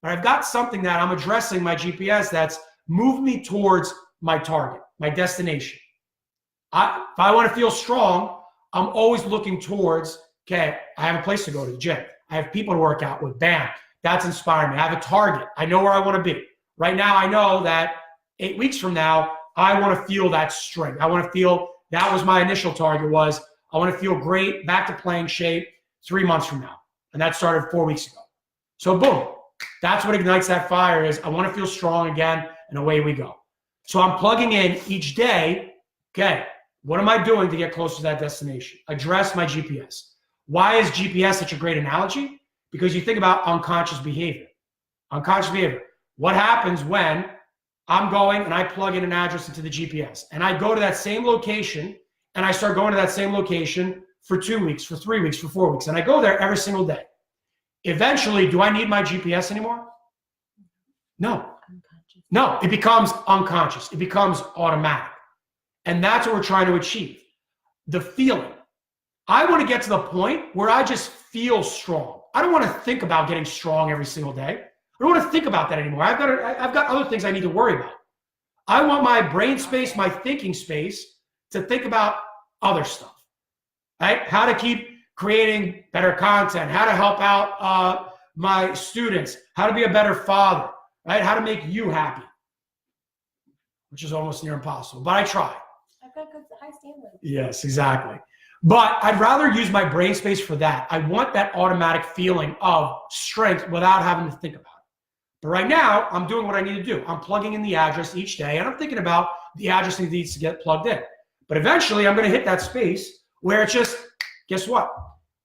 But I've got something that I'm addressing my GPS that's moved me towards my target, my destination. If I want to feel strong, I'm always looking towards, okay, I have a place to go to the gym. I have people to work out with. Bam. That's inspiring me. I have a target. I know where I want to be. Right now, I know that 8 weeks from now, I want to feel that strength. I want to feel, that was my initial target was, I want to feel great, back to playing shape 3 months from now. And that started 4 weeks ago. So boom, that's what ignites that fire is I want to feel strong again, and away we go. So I'm plugging in each day, okay, what am I doing to get closer to that destination? Address my GPS. Why is GPS such a great analogy? Because you think about unconscious behavior. Unconscious behavior. What happens when I'm going and I plug in an address into the GPS and I go to that same location and I start going to that same location for 2 weeks, for 3 weeks, for 4 weeks, and I go there every single day. Eventually, do I need my GPS anymore? No. No, it becomes unconscious. It becomes automatic. And that's what we're trying to achieve. The feeling. I want to get to the point where I just feel strong. I don't want to think about getting strong every single day. I don't want to think about that anymore. I've got other things I need to worry about. I want my brain space, my thinking space to think about other stuff, right? How to keep creating better content, how to help out my students, how to be a better father, right? How to make you happy, which is almost near impossible, but I try. I've got good high standards. Yes, exactly. But I'd rather use my brain space for that. I want that automatic feeling of strength without having to think about it. But right now, I'm doing what I need to do. I'm plugging in the address each day, and I'm thinking about the address that needs to get plugged in. But eventually, I'm going to hit that space where it's just, guess what?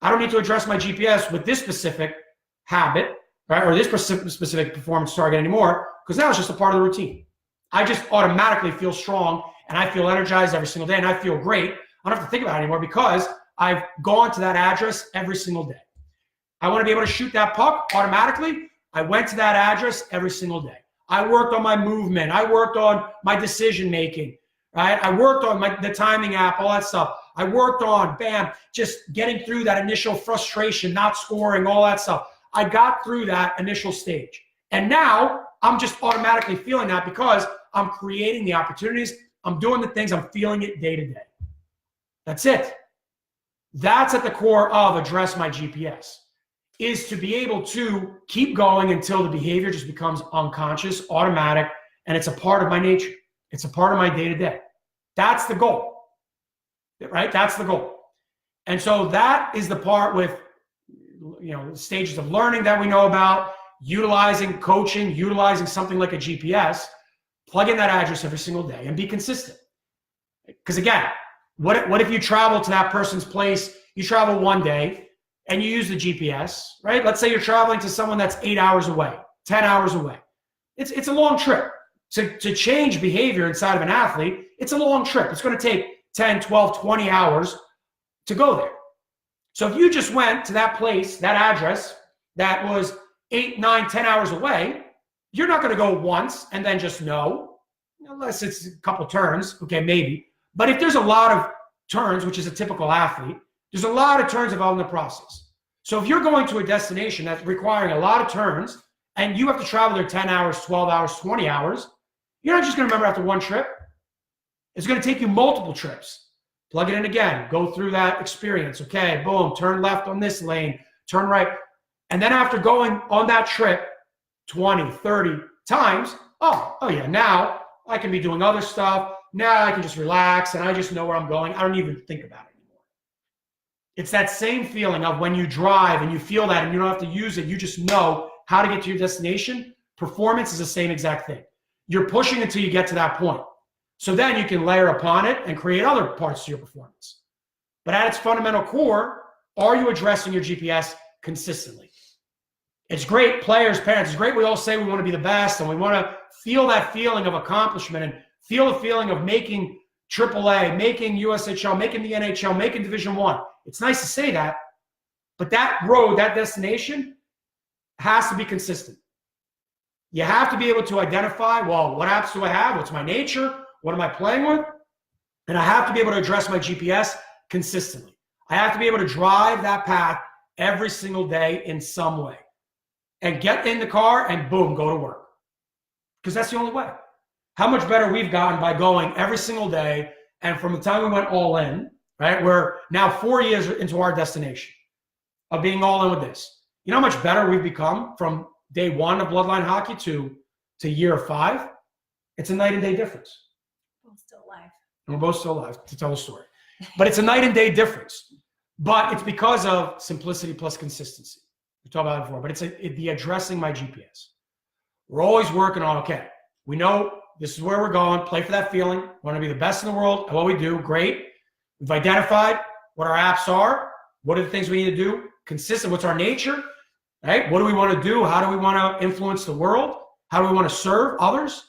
I don't need to address my GPS with this specific habit, right, or this specific performance target anymore, because now it's just a part of the routine. I just automatically feel strong, and I feel energized every single day, and I feel great. I don't have to think about it anymore because I've gone to that address every single day. I want to be able to shoot that puck automatically. I went to that address every single day. I worked on my movement. I worked on my decision making, right? I worked on the timing app, all that stuff. I worked on, bam, just getting through that initial frustration, not scoring, all that stuff. I got through that initial stage. And now I'm just automatically feeling that because I'm creating the opportunities. I'm doing the things. I'm feeling it day to day. That's it. That's at the core of address my GPS, is to be able to keep going until the behavior just becomes unconscious, automatic, and it's a part of my nature. It's a part of my day-to-day. That's the goal, right? That's the goal. And so that is the part with, stages of learning that we know about, utilizing coaching, utilizing something like a GPS, plug in that address every single day and be consistent. Because again, what if you travel to that person's place, you travel one day and you use the GPS, right? Let's say you're traveling to someone that's 8 hours away, 10 hours away. It's a long trip. To change behavior inside of an athlete, it's a long trip. It's going to take 10, 12, 20 hours to go there. So if you just went to that place, that address that was 8, 9, 10 hours away, you're not going to go once and then just know, unless it's a couple turns, okay, maybe. But if there's a lot of turns, which is a typical athlete, there's a lot of turns involved in the process. So if you're going to a destination that's requiring a lot of turns and you have to travel there 10 hours, 12 hours, 20 hours, you're not just going to remember after one trip. It's going to take you multiple trips. Plug it in again. Go through that experience. Okay, boom, turn left on this lane, turn right. And then after going on that trip 20, 30 times, oh yeah, now I can be doing other stuff. Now I can just relax and I just know where I'm going. I don't even think about it anymore. It's that same feeling of when you drive and you feel that and you don't have to use it. You just know how to get to your destination. Performance is the same exact thing. You're pushing until you get to that point. So then you can layer upon it and create other parts to your performance. But at its fundamental core, are you addressing your GPS consistently? It's great, players, parents, it's great we all say we want to be the best and we want to feel that feeling of accomplishment and feel the feeling of making AAA, making USHL, making the NHL, making Division I. It's nice to say that, but that road, that destination has to be consistent. You have to be able to identify, well, what apps do I have? What's my nature? What am I playing with? And I have to be able to address my GPS consistently. I have to be able to drive that path every single day in some way and get in the car and boom, go to work. Because that's the only way. How much better we've gotten by going every single day. And from the time we went all in, right, we're now 4 years into our destination of being all in with this. You know how much better we've become from day one of Bloodline hockey to year 5? It's a night and day difference. We're still alive. And we're both still alive to tell the story. But it's a night and day difference. But it's because of simplicity plus consistency. We talked about it before, but it's the addressing my GPS. We're always working on, okay, we know this is where we're going, play for that feeling, we want to be the best in the world at what we do, great. We've identified what our apps are, what are the things we need to do, consistent, what's our nature, right? What do we want to do? How do we want to influence the world? How do we want to serve others?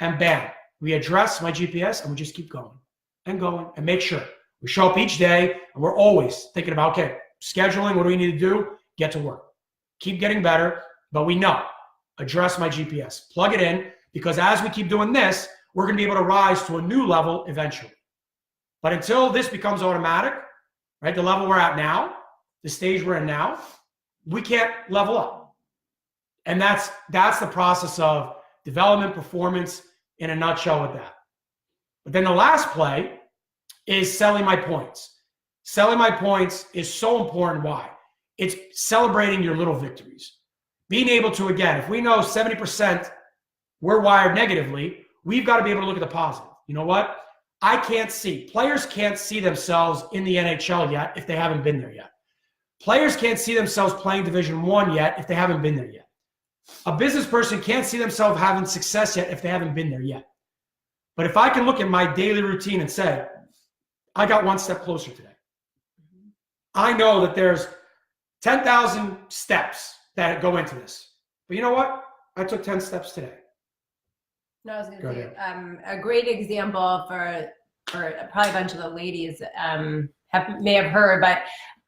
And bam, we address my GPS and we just keep going and make sure we show up each day and we're always thinking about, okay, scheduling, what do we need to do? Get to work. Keep getting better, but we know, address my GPS, plug it in, because as we keep doing this, we're going to be able to rise to a new level eventually. But until this becomes automatic, right, the level we're at now, the stage we're in now, we can't level up. And that's the process of development, performance in a nutshell with that. But then the last play is selling my points. Selling my points is so important. Why? It's celebrating your little victories. Being able to, again, if we know 70% we're wired negatively, we've got to be able to look at the positive. You know what? Players can't see themselves in the NHL yet if they haven't been there yet. Players can't see themselves playing Division I yet if they haven't been there yet. A business person can't see themselves having success yet if they haven't been there yet. But if I can look at my daily routine and say, I got one step closer today. I know that there's 10,000 steps that go into this. But you know what? I took 10 steps today. No, I was going to say, a great example for probably a bunch of the ladies may have heard, but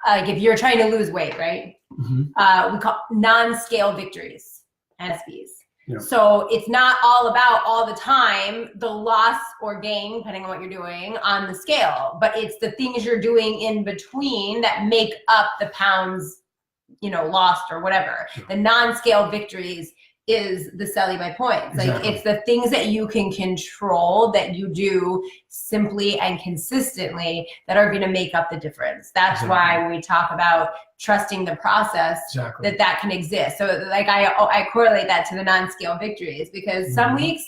like if you're trying to lose weight, right? We call non-scale victories, NSVs. Yeah. So it's not all about all the time the loss or gain, depending on what you're doing on the scale, but it's the things you're doing in between that make up the pounds, lost or whatever. Sure. The non-scale victories is the selling by points. Exactly. Like it's the things that you can control that you do simply and consistently that are going to make up the difference. That's why when we talk about trusting the process, that can exist. So like I correlate that to the non-scale victories because some weeks,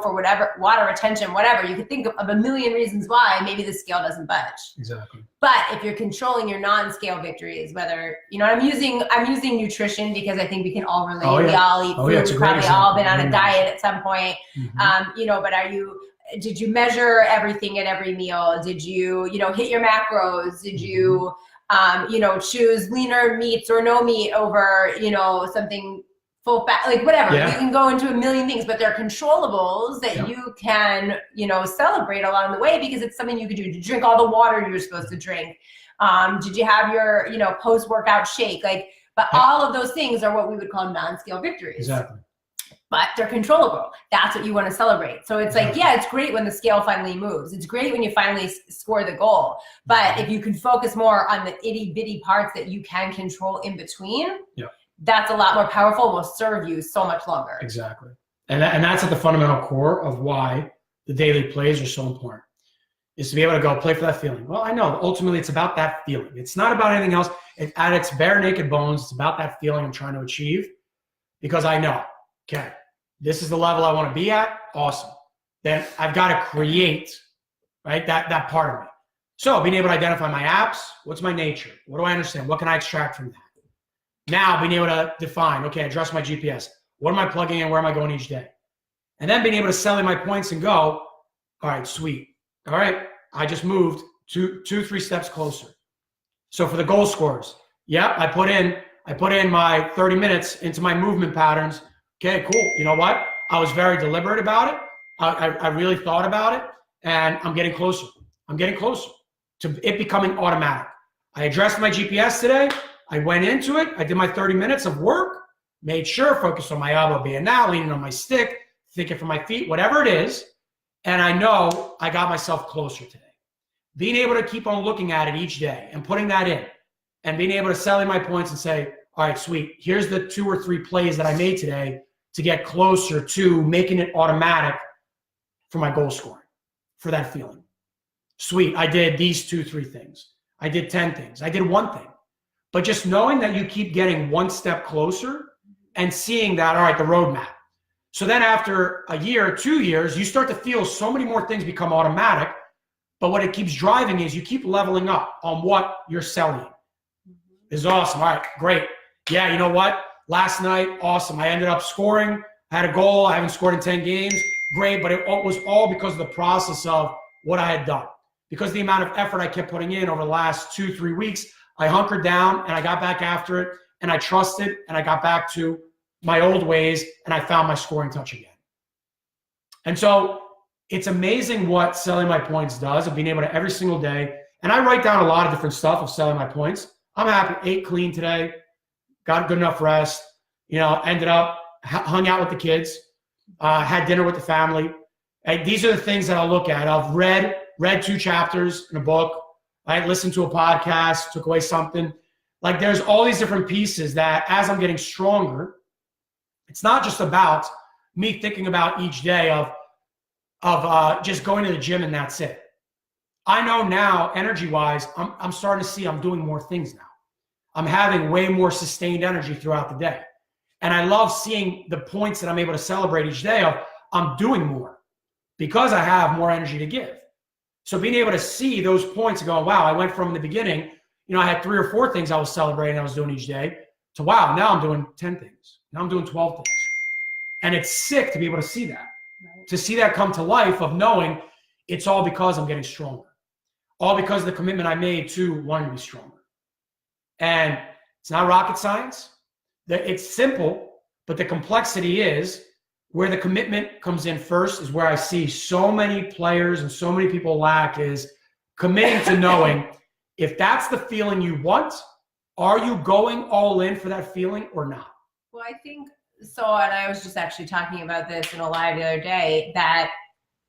for whatever, water retention, whatever, you could think of a million reasons why maybe the scale doesn't budge. Exactly. But if you're controlling your non-scale victories, whether, I'm using nutrition because I think we can all relate. We all eat food. We've probably all been on a diet at some point. But did you measure everything at every meal? Did you, hit your macros? Did you, choose leaner meats or no meat over, something full fat, like whatever. You can go into a million things, but they're controllables that you can, celebrate along the way because it's something you could do. Did you drink all the water you were supposed to drink? Did you have your, post-workout shake? But all of those things are what we would call non-scale victories. Exactly. But they're controllable. That's what you want to celebrate. So it's like, it's great when the scale finally moves. It's great when you finally score the goal. But if you can focus more on the itty bitty parts that you can control in between, that's a lot more powerful, will serve you so much longer. Exactly. And that's at the fundamental core of why the daily plays are so important, is to be able to go play for that feeling. Well, I know ultimately it's about that feeling. It's not about anything else. At its bare naked bones, it's about that feeling I'm trying to achieve because I know, okay, this is the level I want to be at. Awesome. Then I've got to create, right, that part of me. So being able to identify my apps, what's my nature? What do I understand? What can I extract from that? Now being able to define, okay, address my GPS. What am I plugging in? Where am I going each day? And then being able to sell in my points and go, all right, sweet. All right, I just moved 2-3 steps closer. So for the goal scorers, I put in my 30 minutes into my movement patterns. Okay, cool. You know what? I was very deliberate about it. I really thought about it, and I'm getting closer. I'm getting closer to it becoming automatic. I addressed my GPS today. I went into it. I did my 30 minutes of work, made sure, focused on my elbow being now, leaning on my stick, thinking for my feet, whatever it is. And I know I got myself closer today. Being able to keep on looking at it each day and putting that in and being able to sell in my points and say, all right, sweet, here's the 2 or 3 plays that I made today to get closer to making it automatic for my goal scoring, for that feeling. Sweet, I did these 2-3 things. I did 10 things. I did 1 thing. But just knowing that you keep getting 1 step closer and seeing that, all right, the roadmap. So then after a year or 2 years, you start to feel so many more things become automatic. But what it keeps driving is you keep leveling up on what you're selling. This is awesome. All right, great. Yeah, you know what? Last night, awesome. I ended up scoring. I had a goal. I haven't scored in 10 games. Great, but it was all because of the process of what I had done. Because the amount of effort I kept putting in over the last 2-3 weeks, I hunkered down and I got back after it and I trusted and I got back to my old ways and I found my scoring touch again. And so it's amazing what selling my points does, of being able to every single day. And I write down a lot of different stuff of selling my points. I'm happy, ate clean today, got good enough rest, ended up, hung out with the kids, had dinner with the family. And these are the things that I look at. I've read 2 chapters in a book. I listened to a podcast, took away something. Like there's all these different pieces that as I'm getting stronger, it's not just about me thinking about each day of just going to the gym and that's it. I know now, energy-wise, I'm starting to see I'm doing more things now. I'm having way more sustained energy throughout the day. And I love seeing the points that I'm able to celebrate each day of I'm doing more because I have more energy to give. So being able to see those points and go, wow, I went from the beginning, I had 3 or 4 things I was celebrating I was doing each day to, wow, now I'm doing 10 things. Now I'm doing 12 things. And it's sick to be able to see that, to see that come to life of knowing it's all because I'm getting stronger. All because of the commitment I made to wanting to be stronger. And it's not rocket science. It's simple, but the complexity is where the commitment comes in first is where I see so many players and so many people lack is committing to knowing if that's the feeling you want, are you going all in for that feeling or not? Well, I think so. And I was just actually talking about this in a live the other day that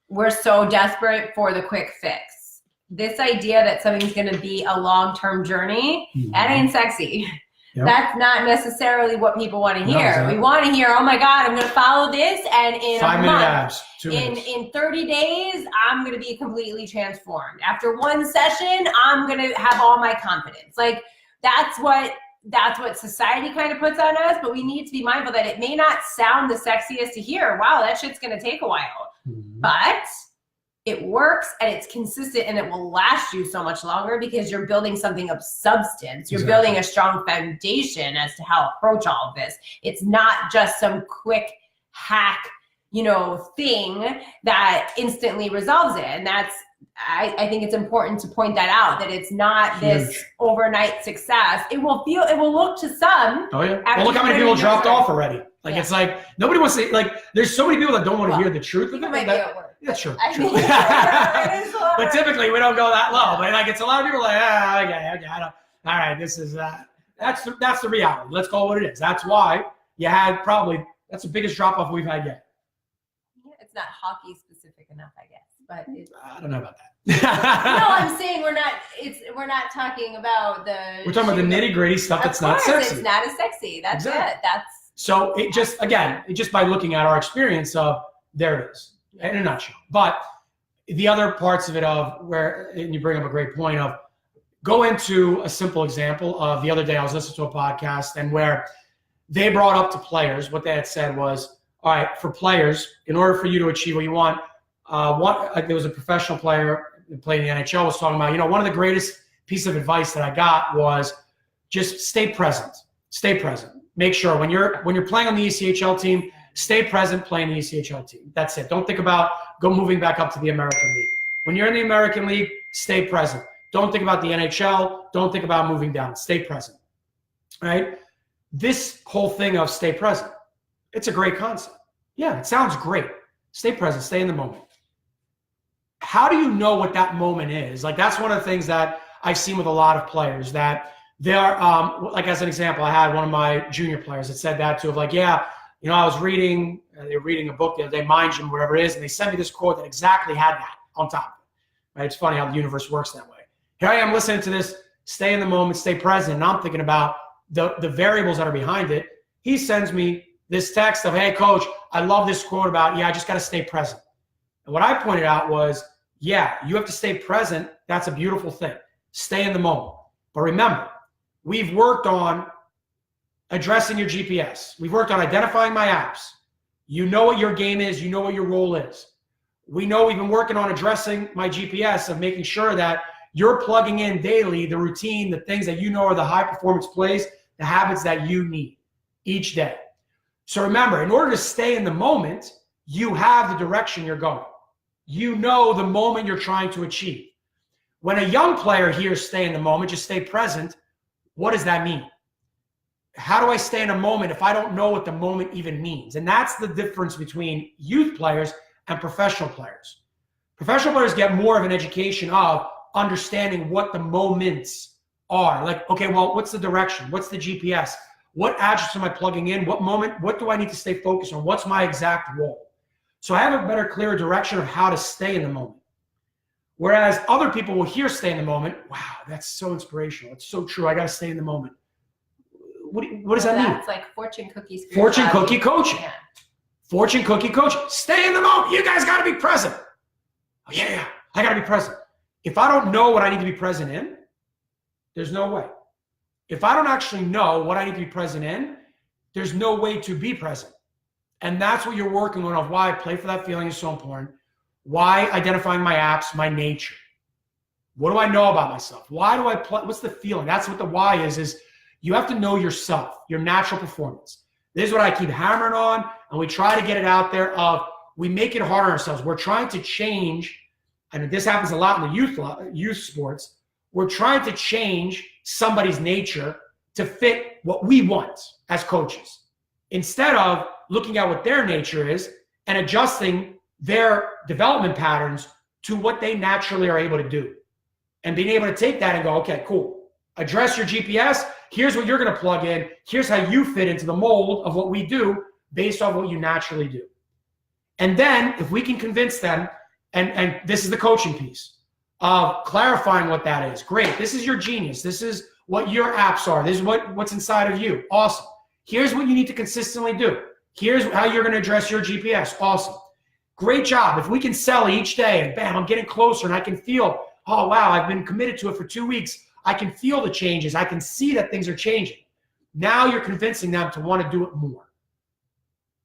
we're so desperate for the quick fix. This idea that something's going to be a long-term journey, that ain't sexy. Yep. That's not necessarily what people want to hear. No, exactly. We want to hear, oh my God, I'm going to follow this, and in 5-minute a month, abs, 2 minutes. in 30 days, I'm going to be completely transformed. After one session, I'm going to have all my confidence. Like that's what society kind of puts on us, but we need to be mindful that it may not sound the sexiest to hear. Wow, that shit's going to take a while, but it works and it's consistent and it will last you so much longer because you're building something of substance. You're building a strong foundation as to how to approach all of this. It's not just some quick hack, thing that instantly resolves it. And that's, I think it's important to point that out, that it's not this overnight success. It will look to some. Oh yeah. Well, look how many people dropped off already. Like, it's like, nobody wants to, there's so many people that don't want to hear the truth of it. Might be at work. Yeah, sure. But typically we don't go that low. But it's a lot of people okay, I don't, all right, this is, that's the reality. Let's call it what it is. That's why you had that's the biggest drop off we've had yet. Yeah, it's not hockey specific enough, I guess. But I don't know about that. No, I'm saying we're not talking about we're talking about the nitty gritty stuff that's not sexy. It's not as sexy. That's it. So it just by looking at our experience of there it is in a nutshell. But the other parts of it and you bring up a great point of go into a simple example of the other day I was listening to a podcast and where they brought up to players, what they had said was, all right, for players, in order for you to achieve what you want, there was a professional player who played in the NHL was talking about, one of the greatest pieces of advice that I got was just stay present. Stay present. Make sure when you're playing on the ECHL team, stay present playing the ECHL team. That's it. Don't think about moving back up to the American League. When you're in the American League, stay present. Don't think about the NHL. Don't think about moving down. Stay present. Right? This whole thing of stay present, it's a great concept. Yeah, it sounds great. Stay present. Stay in the moment. How do you know what that moment is? That's one of the things that I've seen with a lot of players that they're, as an example, I had one of my junior players that said that too, of I was reading, they were reading a book the other day, Mind Gym, whatever it is, and they sent me this quote that exactly had that on top of it. Right? It's funny how the universe works that way. Here I am listening to this, stay in the moment, stay present, and I'm thinking about the variables that are behind it. He sends me this text of, hey, coach, I love this quote about, I just got to stay present. And what I pointed out was, you have to stay present. That's a beautiful thing. Stay in the moment. But remember, we've worked on addressing your GPS. We've worked on identifying my apps. You know what your game is. You know what your role is. We've been working on addressing my GPS of making sure that you're plugging in daily the routine, the things that are the high performance plays, the habits that you need each day. So remember, in order to stay in the moment, you have the direction you're going. You know the moment you're trying to achieve. When a young player hears stay in the moment, just stay present, what does that mean? How do I stay in a moment if I don't know what the moment even means? And that's the difference between youth players and professional players. Professional players get more of an education of understanding what the moments are. Okay, well, what's the direction? What's the GPS? What address am I plugging in? What moment? What do I need to stay focused on? What's my exact role? So I have a better, clearer direction of how to stay in the moment. Whereas other people will hear stay in the moment. Wow, that's so inspirational. It's so true. I got to stay in the moment. What does that mean? That's like fortune cookies. Fortune cookie coaching. Yeah. Fortune cookie coaching. Stay in the moment. You guys got to be present. Oh, yeah, I got to be present. If I don't know what I need to be present in, there's no way. If I don't actually know what I need to be present in, there's no way to be present. And that's what you're working on, of why play for that feeling is so important. Why identifying my apps, my nature. What do I know about myself? Why do I play? What's the feeling? That's what the why is you have to know yourself, your natural performance. This is what I keep hammering on, and we try to get it out there of, we make it hard on ourselves. We're trying to change, and this happens a lot in the youth sports, we're trying to change somebody's nature to fit what we want as coaches, instead of looking at what their nature is and adjusting their development patterns to what they naturally are able to do. And being able to take that and go, okay, cool. Address your GPS. Here's what you're going to plug in. Here's how you fit into the mold of what we do based on what you naturally do. And then if we can convince them, and this is the coaching piece of clarifying what that is. Great. This is your genius. This is what your apps are. This is what's inside of you. Awesome. Here's what you need to consistently do. Here's how you're going to address your GPS. Awesome. Great job. If we can sell each day and bam, I'm getting closer and I can feel, oh, wow, I've been committed to it for 2 weeks. I can feel the changes. I can see that things are changing. Now you're convincing them to want to do it more.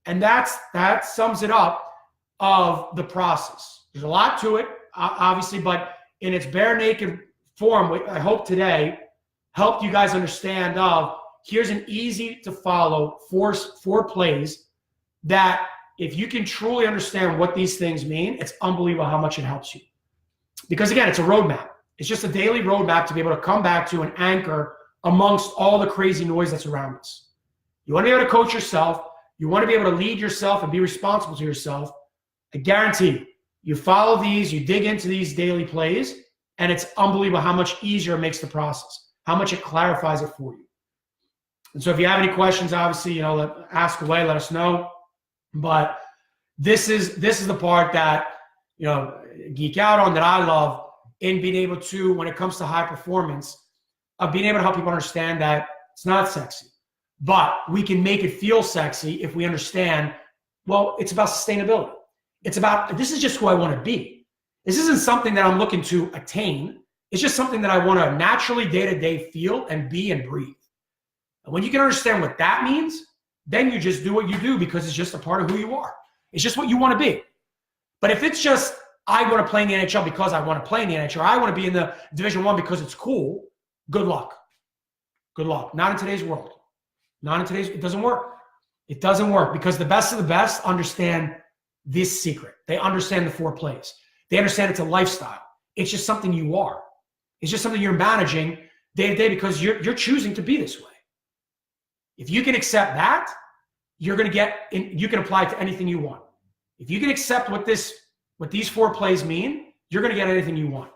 And that sums it up of the process. There's a lot to it, obviously, but in its bare naked form, I hope today helped you guys understand of, here's an easy to follow four plays that if you can truly understand what these things mean, it's unbelievable how much it helps you. Because again, it's a roadmap. It's just a daily roadmap to be able to come back to and anchor amongst all the crazy noise that's around us. You want to be able to coach yourself. You want to be able to lead yourself and be responsible to yourself. I guarantee you follow these, you dig into these daily plays, and it's unbelievable how much easier it makes the process, how much it clarifies it for you. And so if you have any questions, obviously, ask away, let us know. But this is the part that, geek out on, that I love in being able to, when it comes to high performance, of being able to help people understand that it's not sexy, but we can make it feel sexy if we understand, well, it's about sustainability. It's about, this is just who I want to be. This isn't something that I'm looking to attain. It's just something that I want to naturally day-to-day feel and be and breathe. And when you can understand what that means, then you just do what you do because it's just a part of who you are. It's just what you want to be. But if it's just, I want to play in the NHL because I want to play in the NHL, I want to be in the Division I because it's cool, good luck. Good luck. Not in today's world. It doesn't work. It doesn't work because the best of the best understand this secret. They understand the 4 plays. They understand it's a lifestyle. It's just something you are. It's just something you're managing day to day because you're choosing to be this way. If you can accept that, you're going to you can apply it to anything you want. If you can accept what these 4 plays mean, you're going to get anything you want.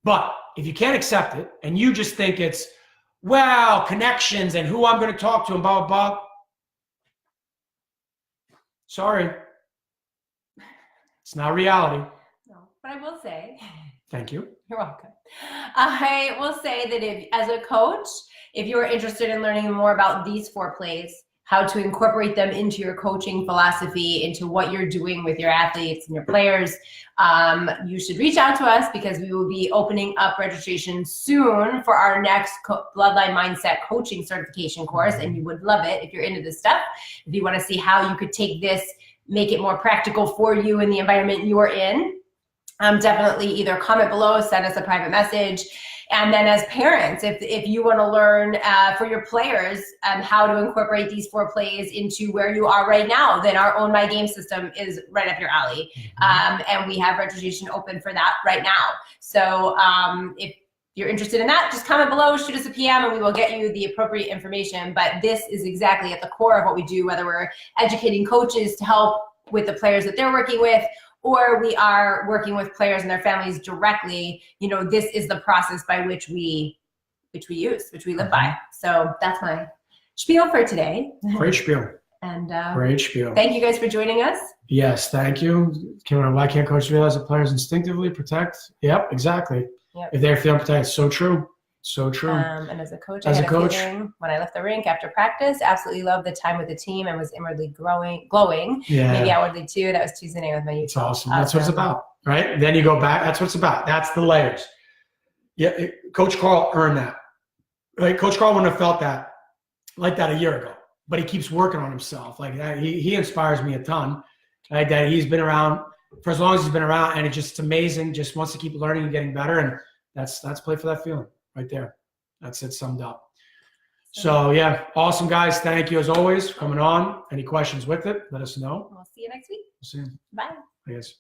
But if you can't accept it and you just think it's, well, connections and who I'm going to talk to and blah, blah, blah. Sorry. It's not reality. No, but I will say. Thank you. You're welcome. I will say that as a coach, if you're interested in learning more about these 4 plays, how to incorporate them into your coaching philosophy, into what you're doing with your athletes and your players, you should reach out to us because we will be opening up registration soon for our next Bloodline Mindset Coaching Certification course, and you would love it if you're into this stuff. If you want to see how you could take this, make it more practical for you in the environment you're in, definitely either comment below, send us a private message. And then as parents, if you want to learn for your players how to incorporate these 4 plays into where you are right now, then our Own My Game system is right up your alley. And we have registration open for that right now. So if you're interested in that, just comment below, shoot us a PM, and we will get you the appropriate information. But this is exactly at the core of what we do, whether we're educating coaches to help with the players that they're working with, or we are working with players and their families directly. This is the process by which we live by. So that's my spiel for today. Great spiel. And great spiel. Thank you guys for joining us. Yes, thank you. Why can't coaches realize that players instinctively protect? Yep, exactly. Yep. If they're feeling protected, it's so true. So true. And as a coach, I had a feeling when I left the rink after practice, absolutely loved the time with the team and was inwardly glowing. Yeah. Maybe outwardly too. That was Tuesday night with my youth. It's awesome. That's what it's about, right? Then you go back. That's what it's about. That's the layers. Yeah, Coach Carl earned that. Right? Coach Carl wouldn't have felt that like that a year ago, but he keeps working on himself. Like that, he inspires me a ton. Right? That he's been around for as long as he's been around, and it's amazing. Just wants to keep learning and getting better, and that's play for that feeling right there. That's it summed up. So yeah, awesome guys. Thank you as always for coming on. Any questions with it? Let us know. We'll see you next week. See you. Bye. I guess.